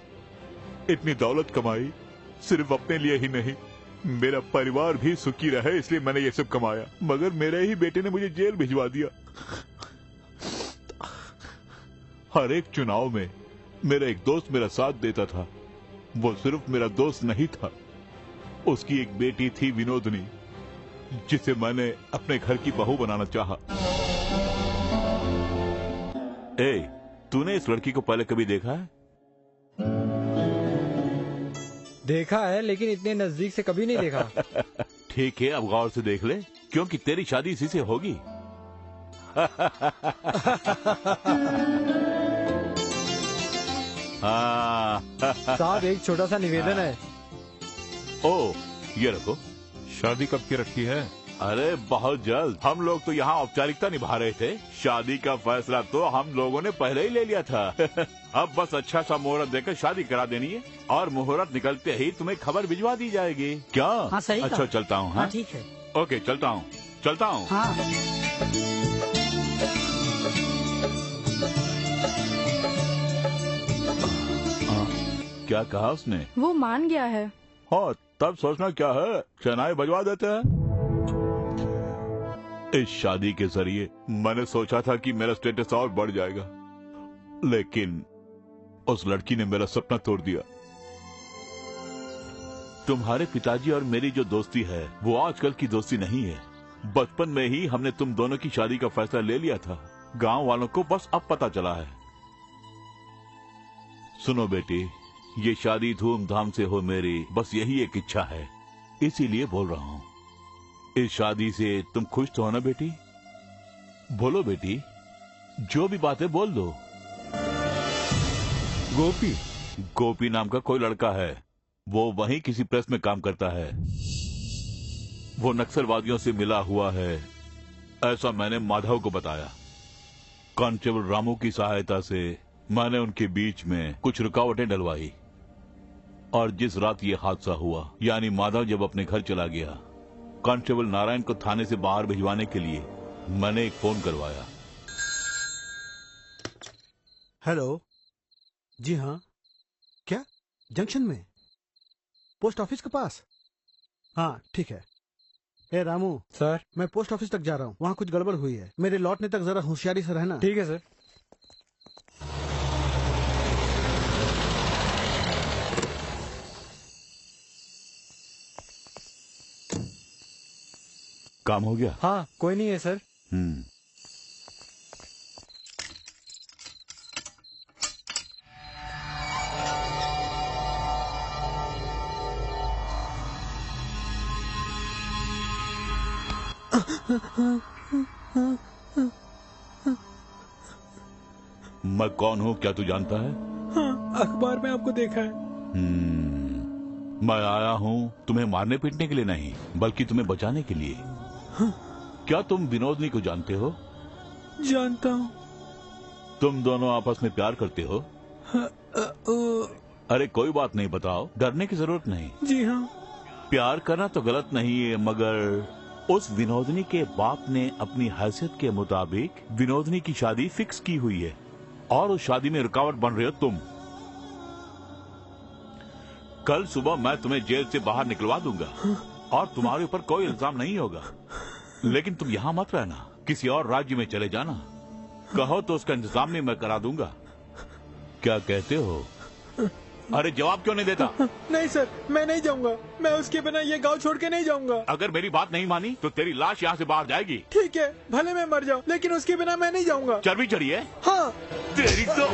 Speaker 13: इतनी दौलत कमाई, सिर्फ अपने लिए ही नहीं मेरा परिवार भी सुखी रहे इसलिए मैंने ये सब कमाया। मगर मेरे ही बेटे ने मुझे जेल भिजवा दिया। हर एक चुनाव में मेरा एक दोस्त मेरा साथ देता था। वो सिर्फ मेरा दोस्त नहीं था, उसकी एक बेटी थी विनोदनी, जिसे मैंने अपने घर की बहू बनाना चाहा। तूने इस लड़की को पहले कभी देखा है?
Speaker 12: देखा है लेकिन इतने नजदीक से कभी नहीं देखा।
Speaker 13: ठीक है, अब गौर से देख ले क्योंकि तेरी शादी इसी से होगी।
Speaker 12: साहब एक छोटा सा निवेदन है।
Speaker 13: ओ, ये रखो।
Speaker 11: शादी कब की रखी है?
Speaker 13: अरे बहुत जल्द। हम लोग तो यहाँ औपचारिकता निभा रहे थे। शादी का फैसला तो हम लोगों ने पहले ही ले लिया था। अब बस अच्छा सा मुहूर्त देकर शादी करा देनी है और मुहूर्त निकलते ही तुम्हें खबर भिजवा दी जाएगी। क्या?
Speaker 15: हाँ, सही
Speaker 13: अच्छा चलता हूँ।
Speaker 15: हाँ ठीक है।
Speaker 13: ओके चलता हूँ।
Speaker 15: हाँ।
Speaker 13: क्या कहा उसने?
Speaker 4: वो मान गया है।
Speaker 13: हाँ, तब सोचना क्या है, शहनाई बजवा देते हैं। इस शादी के जरिए मैंने सोचा था कि मेरा स्टेटस और बढ़ जाएगा, लेकिन उस लड़की ने मेरा सपना तोड़ दिया। तुम्हारे पिताजी और मेरी जो दोस्ती है वो आजकल की दोस्ती नहीं है। बचपन में ही हमने तुम दोनों की शादी का फैसला ले लिया था। गांव वालों को बस अब पता चला है। सुनो बेटी, ये शादी धूमधाम से हो मेरी बस यही एक इच्छा है, इसीलिए बोल रहा हूँ। इस शादी से तुम खुश तो हो ना बेटी? बोलो बेटी, जो भी बात है बोल दो। गोपी नाम का कोई लड़का है, वो वहीं किसी प्रेस में काम करता है। वो नक्सलवादियों से मिला हुआ है, ऐसा मैंने माधव को बताया। कांस्टेबल रामू की सहायता से मैंने उनके बीच में कुछ रुकावटें डलवाई और जिस रात ये हादसा हुआ, यानी माधव जब अपने घर चला गया, कांस्टेबल नारायण को थाने से बाहर भिजवाने के लिए मैंने एक फोन करवाया।
Speaker 1: हेलो, जी हाँ। क्या? जंक्शन में पोस्ट ऑफिस के पास? हाँ ठीक है। ए रामू
Speaker 12: सर,
Speaker 1: मैं पोस्ट ऑफिस तक जा रहा हूँ, वहाँ कुछ गड़बड़ हुई है। मेरे लौटने तक जरा होशियारी से रहना।
Speaker 12: ठीक है सर।
Speaker 13: काम हो गया?
Speaker 12: हाँ, कोई नहीं है सर।
Speaker 13: मैं कौन हूँ क्या तू जानता है?
Speaker 12: हाँ, अखबार में आपको देखा है।
Speaker 13: मैं आया हूँ तुम्हें मारने पीटने के लिए नहीं, बल्कि तुम्हें बचाने के लिए। क्या तुम विनोदनी को जानते हो?
Speaker 12: जानता हूँ।
Speaker 13: तुम दोनों आपस में प्यार करते हो? अरे कोई बात नहीं, बताओ, डरने की जरूरत नहीं।
Speaker 18: जी हाँ।
Speaker 13: प्यार करना तो गलत नहीं है, मगर उस विनोदनी के बाप ने अपनी हैसियत के मुताबिक विनोदनी की शादी फिक्स की हुई है और उस शादी में रुकावट बन रहे हो तुम। कल सुबह मैं तुम्हें जेल से बाहर निकलवा दूंगा और तुम्हारे ऊपर कोई इल्जाम नहीं होगा, लेकिन तुम यहाँ मत रहना, किसी और राज्य में चले जाना। कहो तो उसका इंतजाम भी मैं करा दूंगा। क्या कहते हो? अरे जवाब क्यों नहीं देता?
Speaker 18: नहीं सर, मैं नहीं जाऊंगा। मैं उसके बिना ये गांव छोड़ के नहीं जाऊंगा।
Speaker 13: अगर मेरी बात नहीं मानी तो तेरी लाश यहाँ से बाहर जाएगी।
Speaker 18: ठीक है, भले मैं मर जाऊं, लेकिन उसके बिना मैं नहीं जाऊंगा।
Speaker 13: चर्बी चढ़ी है?
Speaker 18: हाँ।
Speaker 13: तेरी तो